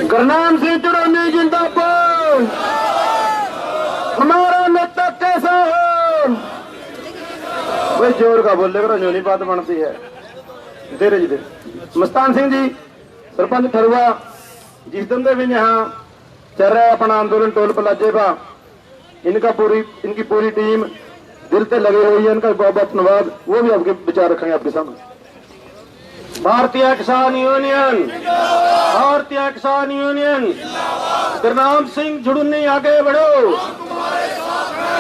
गुरनाम सिंह चुड़ौनी जिंदाबाद। हमारा नेता कैसा हो? वही जोर का बोले करो, जो नहीं बात बनती है। धीरे धीरे। मस्तान सिंह जी सरपंच ठरुआ, जिस दिन भी यहाँ चल रहा है अपना आंदोलन टोल प्लाजे का, इनकी पूरी टीम दिल से लगे हुई है। इनका बहुत बहुत धन्यवाद। वो भी आपके विचार रखेंगे आपके सामने। भारतीय किसान यूनियन, भारतीय किसान यूनियन। गुरनाम सिंह चुड़ौनी आगे बढ़ो,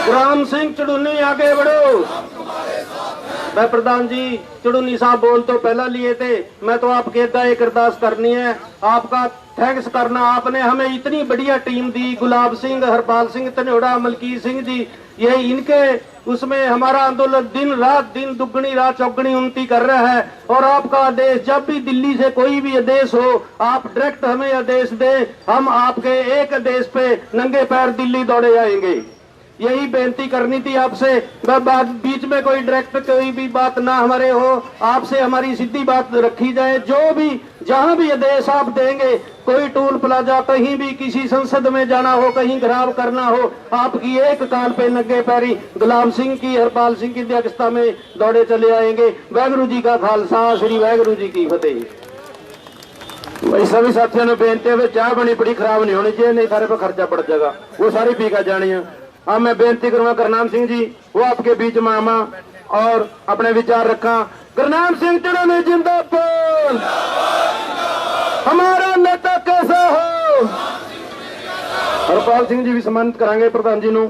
गुरनाम सिंह चुड़ौनी आगे बढ़ो। मैं प्रधान जी चुड़ौनी साहब बोल तो पहला लिए थे, मैं तो आपके एक अरदास करनी है, आपका थैंक्स करना। आपने हमें इतनी बढ़िया टीम दी, गुलाब सिंह, हरपाल सिंह तनोड़ा, मलकीत सिंह जी, ये इनके उसमें हमारा आंदोलन दिन दुगनी रात चौगनी उन्नति कर रहा है। और आपका आदेश, जब भी दिल्ली से कोई भी आदेश हो, आप डायरेक्ट हमें आदेश दें, हम आपके एक आदेश पे नंगे पैर दिल्ली दौड़े जाएंगे। यही बेनती करनी थी आपसे। बीच में कोई डायरेक्ट कोई भी बात ना हमारे हो, आपसे हमारी सीधी बात रखी जाए। जो भी जहां भी आदेश आप देंगे, कोई टोल प्लाजा, कहीं भी किसी संसद में जाना हो, कहीं घराव करना हो, आपकी एक काल पे नंगे पैरी गुलाम सिंह की, हरपाल सिंह की अध्यक्षता में दौड़े चले आएंगे। वाहिगुरू जी का खालसा, श्री वाहिगुरू जी की फतेह। भाई सभी साथियों ने बेनती है, चाय बनी बड़ी खराब नहीं होनी चाहिए, नहीं सारे पर खर्चा पड़ जाएगा, वो सारी पी का जानी है। हाँ, मैं बेनती करूंगा गुरनाम सिंह जी, वो आपके बीच में आमा और अपने विचार रखा। गुरनाम सिंह चुड़ौनी जिंदाबाद। हमारा नेता कैसा हो? हरपाल सिंह जी भी सम्मानित करांगे प्रधान जी नु।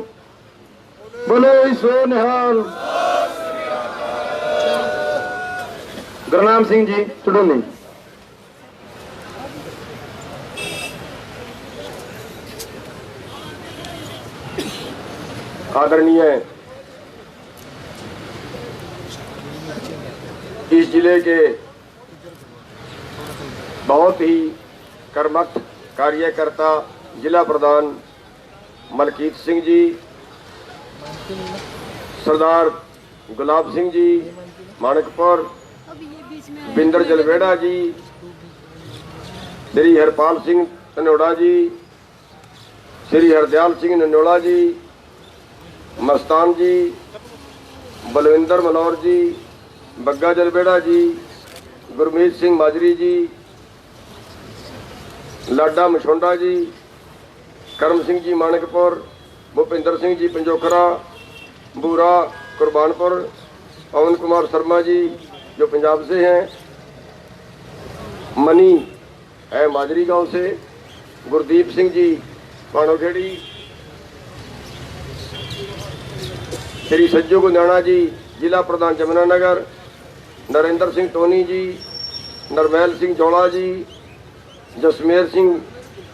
बोलो सो निहाल। गुरनाम सिंह जी चुड़ौनी। आदरणीय इस जिले के बहुत ही कर्मठ कार्यकर्ता जिला प्रधान मलकीत सिंह जी, सरदार गुलाब सिंह जी माणकपुर, बिंदर जलवेड़ा जी, श्री हरपाल सिंह तनोड़ा जी, श्री हरदयाल सिंह ननोड़ा जी, मस्तान जी, बलविंदर मलौर जी, बग्गा जलवेड़ा जी, गुरमीत सिंह माजरी जी, लाडा मछोंडा जी, करम सिंह जी माणकपुर, भूपिंदर सिंह जी पंजोखरा, बूरा कुर्बानपुर, पवन कुमार शर्मा जी जो पंजाब से हैं, मनी है माजरी गांव से, गुरदीप सिंह जी पाणोखेड़ी, श्री सज्जू गुंजाना जी जिला प्रधान जमुनानगर, नरेंद्र सिंह टोनी जी, नरमैल सिंह चौड़ा जी, जसमेर सिंह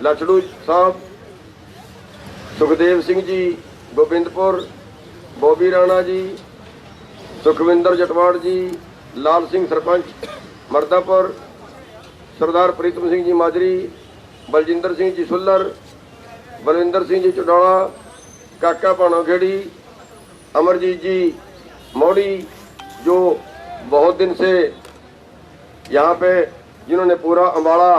लचड़ू साहब, सुखदेव सिंह जी गोबिंदपुर, बॉबी राणा जी, सुखविंदर जटवाड़ जी, लाल सिंह सरपंच मर्दापुर, सरदार प्रीतम सिंह जी माजरी, बलजिंदर सिंह जी सुल्लर, बलविंदर सिंह जी चौटाला, काका पाणोखेड़ी, अमरजीत जी मोड़ी जो बहुत दिन से यहाँ पे जिन्होंने पूरा अम्बाड़ा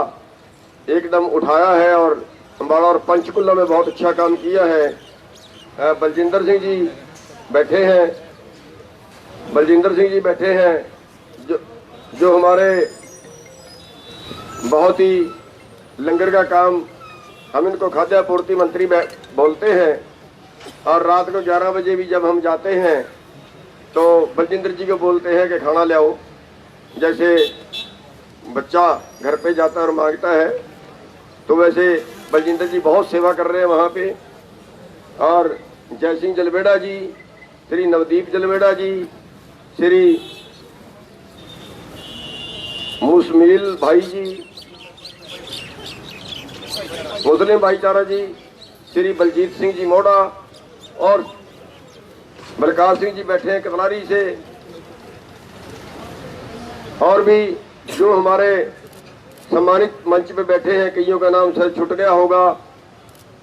एकदम उठाया है और अम्बाड़ा और पंचकुला में बहुत अच्छा काम किया है। बलजिंदर सिंह जी बैठे हैं, बलजिंदर सिंह जी बैठे हैं जो हमारे बहुत ही लंगर का काम, हम इनको खाद्य आपूर्ति मंत्री बोलते हैं। और रात को 11 बजे भी जब हम जाते हैं तो बलजिंदर जी को बोलते हैं कि खाना ले आओ, जैसे बच्चा घर पे जाता है और मांगता है, तो वैसे बलजिंदर जी बहुत सेवा कर रहे हैं वहाँ पे। और जय सिंह जलवेड़ा जी, श्री नवदीप जलवेड़ा जी, श्री मुस्मिल भाई जी, मुस्लिम भाईचारा जी, श्री बलजीत सिंह जी मोड़ा और बलकार सिंह जी बैठे हैं कतलारी से। और भी जो हमारे सम्मानित मंच पे बैठे हैं, कईयों का नाम शायद छूट गया होगा।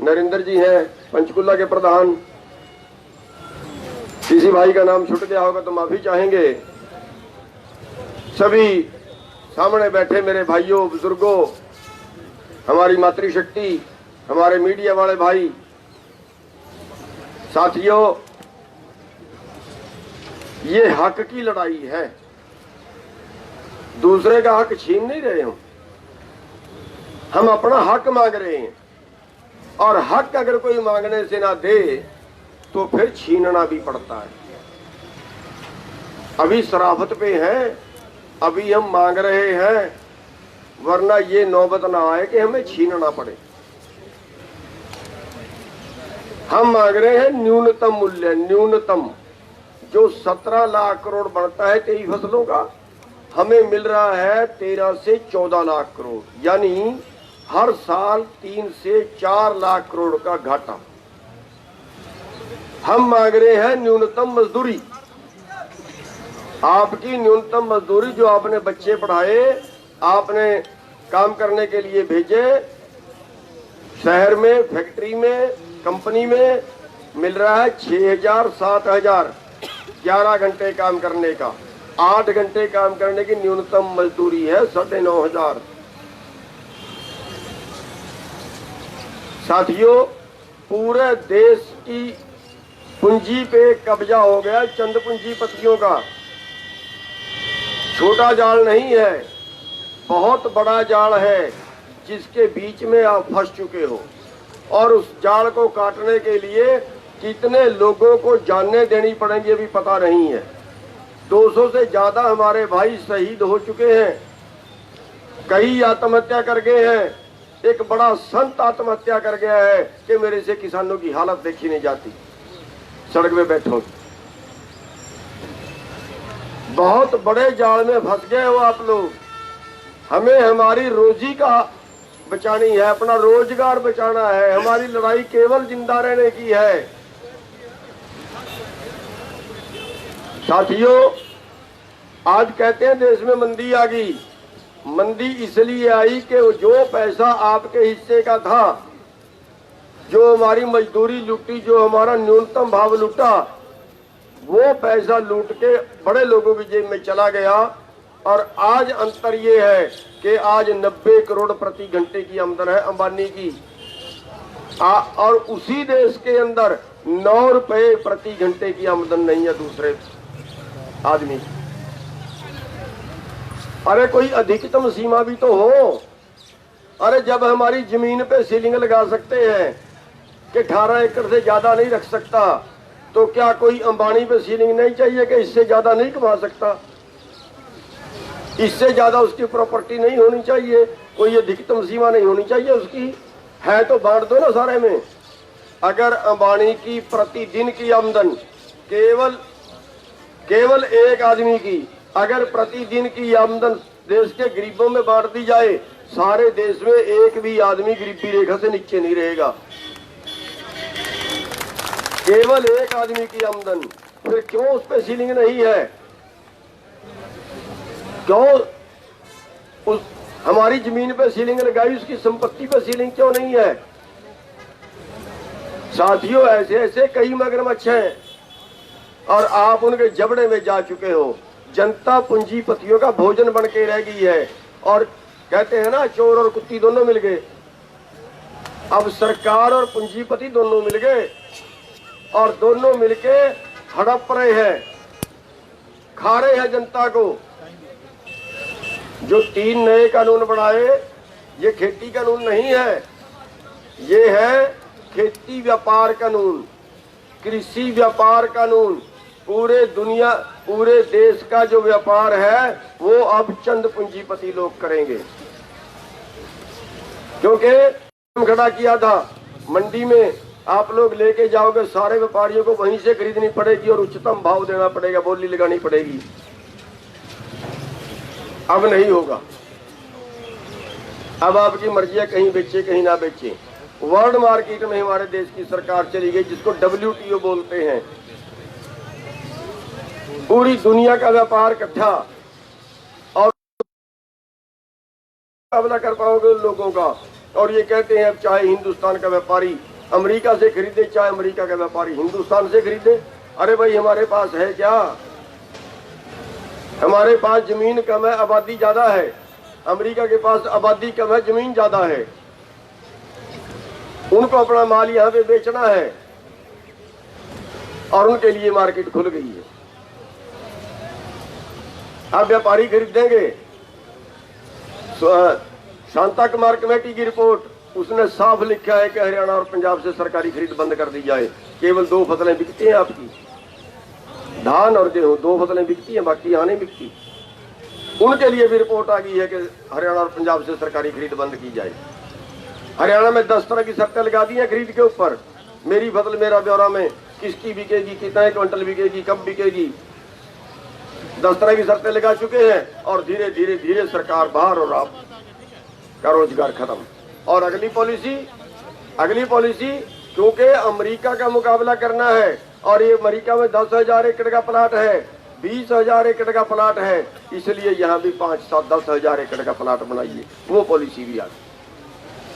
नरेंद्र जी हैं पंचकुला के प्रधान, किसी भाई का नाम छूट गया होगा तो माफी चाहेंगे। सभी सामने बैठे मेरे भाइयों बुजुर्गों, हमारी मातृशक्ति, हमारे मीडिया वाले भाई साथियों, ये हक की लड़ाई है, दूसरे का हक छीन नहीं रहे हूं, हम अपना हक मांग रहे हैं। और हक अगर कोई मांगने से ना दे तो फिर छीनना भी पड़ता है। अभी शराफत पे है, अभी हम मांग रहे हैं, वरना ये नौबत ना आए कि हमें छीनना पड़े। हम मांग रहे हैं न्यूनतम मूल्य, न्यूनतम जो 17 लाख करोड़ बनता है 23 फसलों का, हमें मिल रहा है 13 से 14 लाख करोड़, यानी हर साल 3 से 4 लाख करोड़ का घाटा। हम मांग रहे हैं न्यूनतम मजदूरी, आपकी न्यूनतम मजदूरी जो आपने बच्चे पढ़ाए, आपने काम करने के लिए भेजे, शहर में, फैक्ट्री में, कंपनी में मिल रहा है 6,000, 7,000, 11 घंटे काम करने का, 8 घंटे काम करने की न्यूनतम मजदूरी है 9,500। साथियों, पूरे देश की पूंजी पे कब्जा हो गया चंद पूंजीपतियों का। छोटा जाल नहीं है, बहुत बड़ा जाल है जिसके बीच में आप फंस चुके हो। और उस जाल को काटने के लिए कितने लोगों को जानें देनी पड़ेंगी अभी पता नहीं है। 200 से ज्यादा हमारे भाई शहीद हो चुके हैं, कई आत्महत्या कर गए हैं। एक बड़ा संत आत्महत्या कर गया है कि मेरे से किसानों की हालत देखी नहीं जाती, सड़क में बैठो। बहुत बड़े जाल में फंस गए हो आप लोग। हमें हमारी रोजी का बचानी है, अपना रोजगार बचाना है, हमारी लड़ाई केवल जिंदा रहने की है। साथियों, आज कहते हैं देश में मंदी आ गई। मंदी इसलिए आई कि जो पैसा आपके हिस्से का था, जो हमारी मजदूरी लूटी, जो हमारा न्यूनतम भाव लूटा, वो पैसा लूट के बड़े लोगों की जेब में चला गया। और आज अंतर ये है कि आज 90 करोड़ प्रति घंटे की आमदन है अंबानी की, और उसी देश के अंदर 9 रुपए प्रति घंटे की आमदन नहीं है दूसरे आदमी। अरे कोई अधिकतम सीमा भी तो हो। अरे जब हमारी जमीन पे सीलिंग लगा सकते हैं कि 18 एकड़ से ज्यादा नहीं रख सकता, तो क्या कोई अंबानी पे सीलिंग नहीं चाहिए कि इससे ज्यादा नहीं कमा सकता, इससे ज्यादा उसकी प्रॉपर्टी नहीं होनी चाहिए, कोई अधिकतम सीमा नहीं होनी चाहिए उसकी? है तो बांट दो ना सारे में। अगर अंबानी की प्रतिदिन की आमदन केवल एक आदमी की अगर प्रतिदिन की आमदन देश के गरीबों में बांट दी जाए, सारे देश में एक भी आदमी गरीबी रेखा से नीचे नहीं रहेगा। केवल एक आदमी की आमदन, फिर क्यों उस पर सीलिंग नहीं है? क्यों उस हमारी जमीन पे सीलिंग लगाई, उसकी संपत्ति पे सीलिंग क्यों नहीं है? साथियों, ऐसे ऐसे कई मगरमच्छ हैं और आप उनके जबड़े में जा चुके हो। जनता पूंजीपतियों का भोजन बन के रह गई है और कहते हैं ना, चोर और कुत्ती दोनों मिल गए। अब सरकार और पूंजीपति दोनों मिल गए और दोनों मिलके हड़प रहे हैं, खा रहे हैं जनता को। जो 3 नए कानून बनाए, ये खेती कानून नहीं है, ये है खेती व्यापार कानून, कृषि व्यापार कानून। पूरे देश का जो व्यापार है वो अब चंद पूंजीपति लोग करेंगे। क्योंकि खड़ा किया था, मंडी में आप लोग लेके जाओगे, सारे व्यापारियों को वहीं से खरीदनी पड़ेगी और उच्चतम भाव देना पड़ेगा, बोली लगानी पड़ेगी। अब नहीं होगा। अब आपकी मर्जी है, कहीं बेचे कहीं ना बेचे। वर्ल्ड मार्केट में हमारे देश की सरकार चली गई, जिसको WTO बोलते हैं। पूरी दुनिया का व्यापार इकट्ठा, और मुकाबला कर पाओगे उन लोगों का। और ये कहते हैं अब चाहे हिंदुस्तान का व्यापारी अमेरिका से खरीदे, चाहे अमेरिका का व्यापारी हिंदुस्तान से खरीदे। अरे भाई, हमारे पास है क्या? हमारे पास जमीन कम है, आबादी ज्यादा है। अमेरिका के पास आबादी कम है, जमीन ज्यादा है। उनको अपना माल यहाँ पे बेचना है और उनके लिए मार्केट खुल गई है। अब व्यापारी खरीदेंगे। शांता कुमार कमेटी की रिपोर्ट, उसने साफ लिखा है कि हरियाणा और पंजाब से सरकारी खरीद बंद कर दी जाए। केवल 2 फसलें बिकती हैं आपकी, धान और गेहूं, 2 फसलें बिकती हैं, बाकी यहाँ नहीं बिकती। उनके लिए भी रिपोर्ट आ गई है कि हरियाणा और पंजाब से सरकारी खरीद बंद की जाए। हरियाणा में 10 तरह की शर्तें लगा दी हैं खरीद के ऊपर। मेरी फसल मेरा ब्यौरा में किसकी बिकेगी, कितने क्विंटल बिकेगी, कब बिकेगी, 10 तरह की शर्तें लगा चुके हैं। और धीरे धीरे धीरे सरकार बाहर और आपका रोजगार खत्म। और अगली पॉलिसी क्योंकि अमेरिका का मुकाबला करना है, और ये अमेरिका में 10,000 एकड़ का प्लाट है, 20,000 एकड़ का प्लाट है, इसलिए यहाँ भी 5-7-10,000 एकड़ का प्लाट बनाइए। वो पॉलिसी भी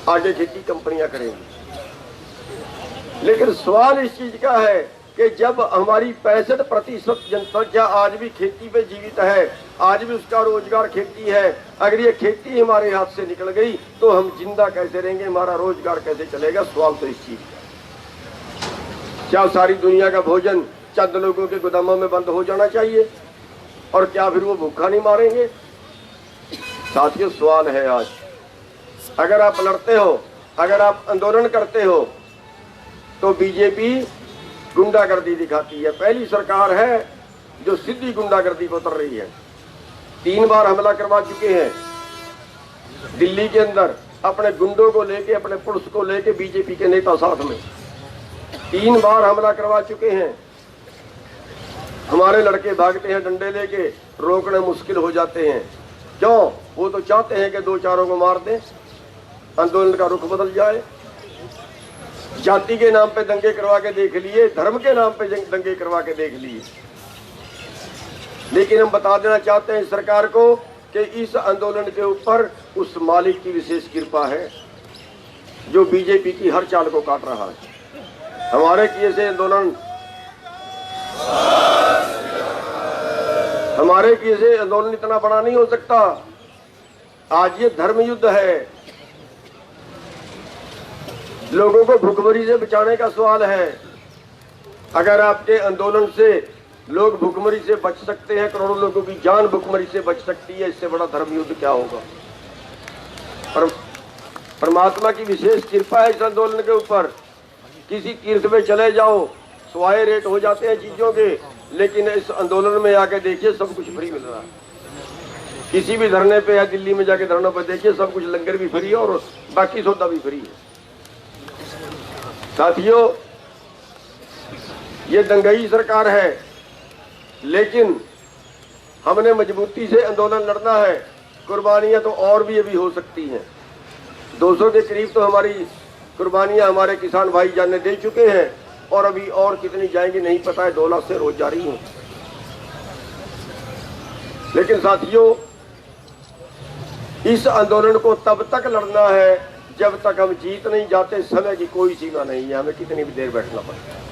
आगे खेती कंपनियां करेंगी। लेकिन सवाल इस चीज का है कि जब हमारी 65% जनसंख्या आज भी खेती पे जीवित है, आज भी उसका रोजगार खेती है, अगर ये खेती हमारे हाथ से निकल गई तो हम जिंदा कैसे रहेंगे, हमारा रोजगार कैसे चलेगा? सवाल तो इस चीज। क्या सारी दुनिया का भोजन चंद लोगों के गोदामों में बंद हो जाना चाहिए? और क्या फिर वो भूखा नहीं मारेंगे? साथियों, सवाल है आज। अगर आप लड़ते हो, अगर आप आंदोलन करते हो, तो बीजेपी गुंडागर्दी दिखाती है। पहली सरकार है जो सीधी गुंडागर्दी पर उतर रही है। 3 बार हमला करवा चुके हैं दिल्ली के अंदर, अपने गुंडों को लेके, अपने पुलिस को लेके, बीजेपी के नेता साथ में 3 बार हमला करवा चुके हैं। हमारे लड़के भागते हैं डंडे लेके, रोकने मुश्किल हो जाते हैं। क्यों? वो तो चाहते हैं कि 2-4 को मार दें, आंदोलन का रुख बदल जाए। जाति के नाम पे दंगे करवा के देख लिए, धर्म के नाम पे दंगे करवा के देख लिए। लेकिन हम बता देना चाहते हैं सरकार को कि इस आंदोलन के ऊपर उस मालिक की विशेष कृपा है जो बीजेपी की हर चाल को काट रहा है। हमारे किए से आंदोलन इतना बड़ा नहीं हो सकता। आज ये धर्म युद्ध है, लोगों को भूखमरी से बचाने का सवाल है। अगर आपके आंदोलन से लोग भूखमरी से बच सकते हैं, करोड़ों लोगों की जान भूखमरी से बच सकती है, इससे बड़ा धर्म युद्ध क्या होगा? परमात्मा की विशेष कृपा है इस आंदोलन के ऊपर। किसी तीर्थ में चले जाओ, स्वाए रेट हो जाते हैं चीजों के, लेकिन इस आंदोलन में आके देखिए सब कुछ फ्री मिल रहा है। किसी भी धरने पे या दिल्ली में जाके धरनों पर देखिए, सब कुछ लंगर भी फ्री है और बाकी सौदा भी फ्री है। साथियों, ये दंगई सरकार है, लेकिन हमने मजबूती से आंदोलन लड़ना है। कुर्बानियां तो और भी अभी हो सकती हैं। 200 के करीब तो हमारी कुर्बानियां हमारे किसान भाई जान दे चुके हैं, और अभी और कितनी जाएंगी नहीं पता है। 2 लाख से रोज जारी है। लेकिन साथियों, इस आंदोलन को तब तक लड़ना है जब तक हम जीत नहीं जाते। समय की कोई सीमा नहीं है, हमें कितनी भी देर बैठना पड़ता है।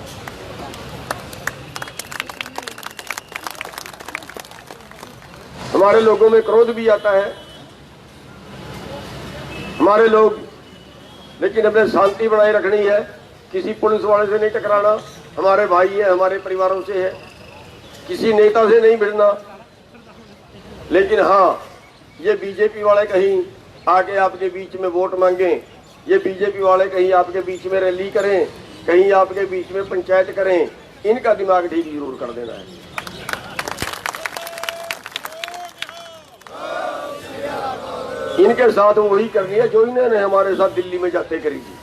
हमारे लोगों में क्रोध भी आता है, हमारे लोग, लेकिन हमें शांति बनाए रखनी है। किसी पुलिस वाले से नहीं टकराना, हमारे भाई है, हमारे परिवारों से है। किसी नेता से नहीं भिड़ना। लेकिन हाँ, ये बीजेपी वाले कहीं आके आपके बीच में वोट मांगे, ये बीजेपी वाले कहीं आपके बीच में रैली करें, कहीं आपके बीच में पंचायत करें, इनका दिमाग ठीक जरूर कर देना है। इनके साथ वही करनी है जो इन्होंने हमारे साथ दिल्ली में जाते करी थी,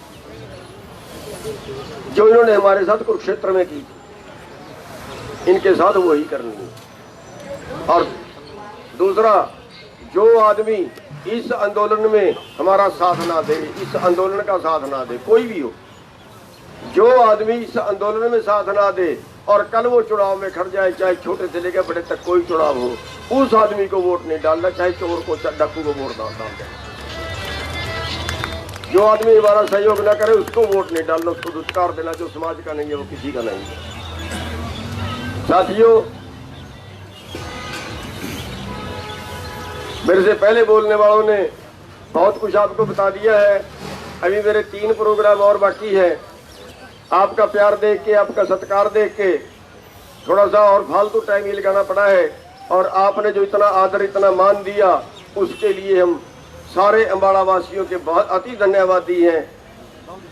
जो इन्होंने हमारे साथ कुरुक्षेत्र में की थी। इनके साथ वही करनी है। और दूसरा, जो आदमी इस आंदोलन में हमारा साथ ना दे, इस आंदोलन का साथ ना दे, कोई भी हो, जो आदमी इस आंदोलन में साथ ना दे और कल वो चुनाव में खड़ जाए, चाहे छोटे से लेकर बड़े तक कोई चुनाव हो, उस आदमी को वोट नहीं डालना। चाहे चोर को, डाकू को वोट डाल दे। जो आदमी हमारा सहयोग ना करे उसको वोट नहीं डालना, उसको दुष्कार देना। जो समाज का नहीं है वो किसी का नहीं है। साथियों, मेरे से पहले बोलने वालों ने बहुत कुछ आपको बता दिया है। अभी मेरे 3 प्रोग्राम और बाकी है। आपका प्यार देख के, आपका सत्कार देख के थोड़ा सा और फालतू टाइम ही लगाना पड़ा है, और आपने जो इतना आदर, इतना मान दिया, उसके लिए हम सारे अम्बाड़ा वासियों के बहुत अति धन्यवादी हैं,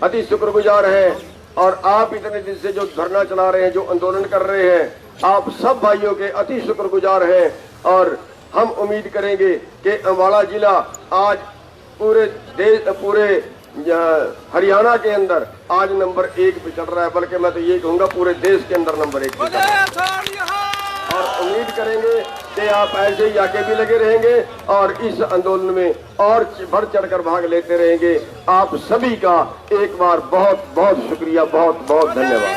अति शुक्रगुजार हैं। और आप इतने दिन से जो धरना चला रहे हैं, जो आंदोलन कर रहे हैं, आप सब भाइयों के अति शुक्रगुजार हैं। और हम उम्मीद करेंगे कि अम्बाड़ा जिला आज पूरे देश, पूरे हरियाणा के अंदर आज नंबर 1 पे चल रहा है, बल्कि मैं तो ये कहूँगा पूरे देश के अंदर नंबर 1 पे चल रहा है। और उम्मीद करेंगे कि आप ऐसे ही आगे भी लगे रहेंगे और इस आंदोलन में और बढ़ चढ़कर भाग लेते रहेंगे। आप सभी का एक बार बहुत बहुत शुक्रिया, बहुत बहुत धन्यवाद।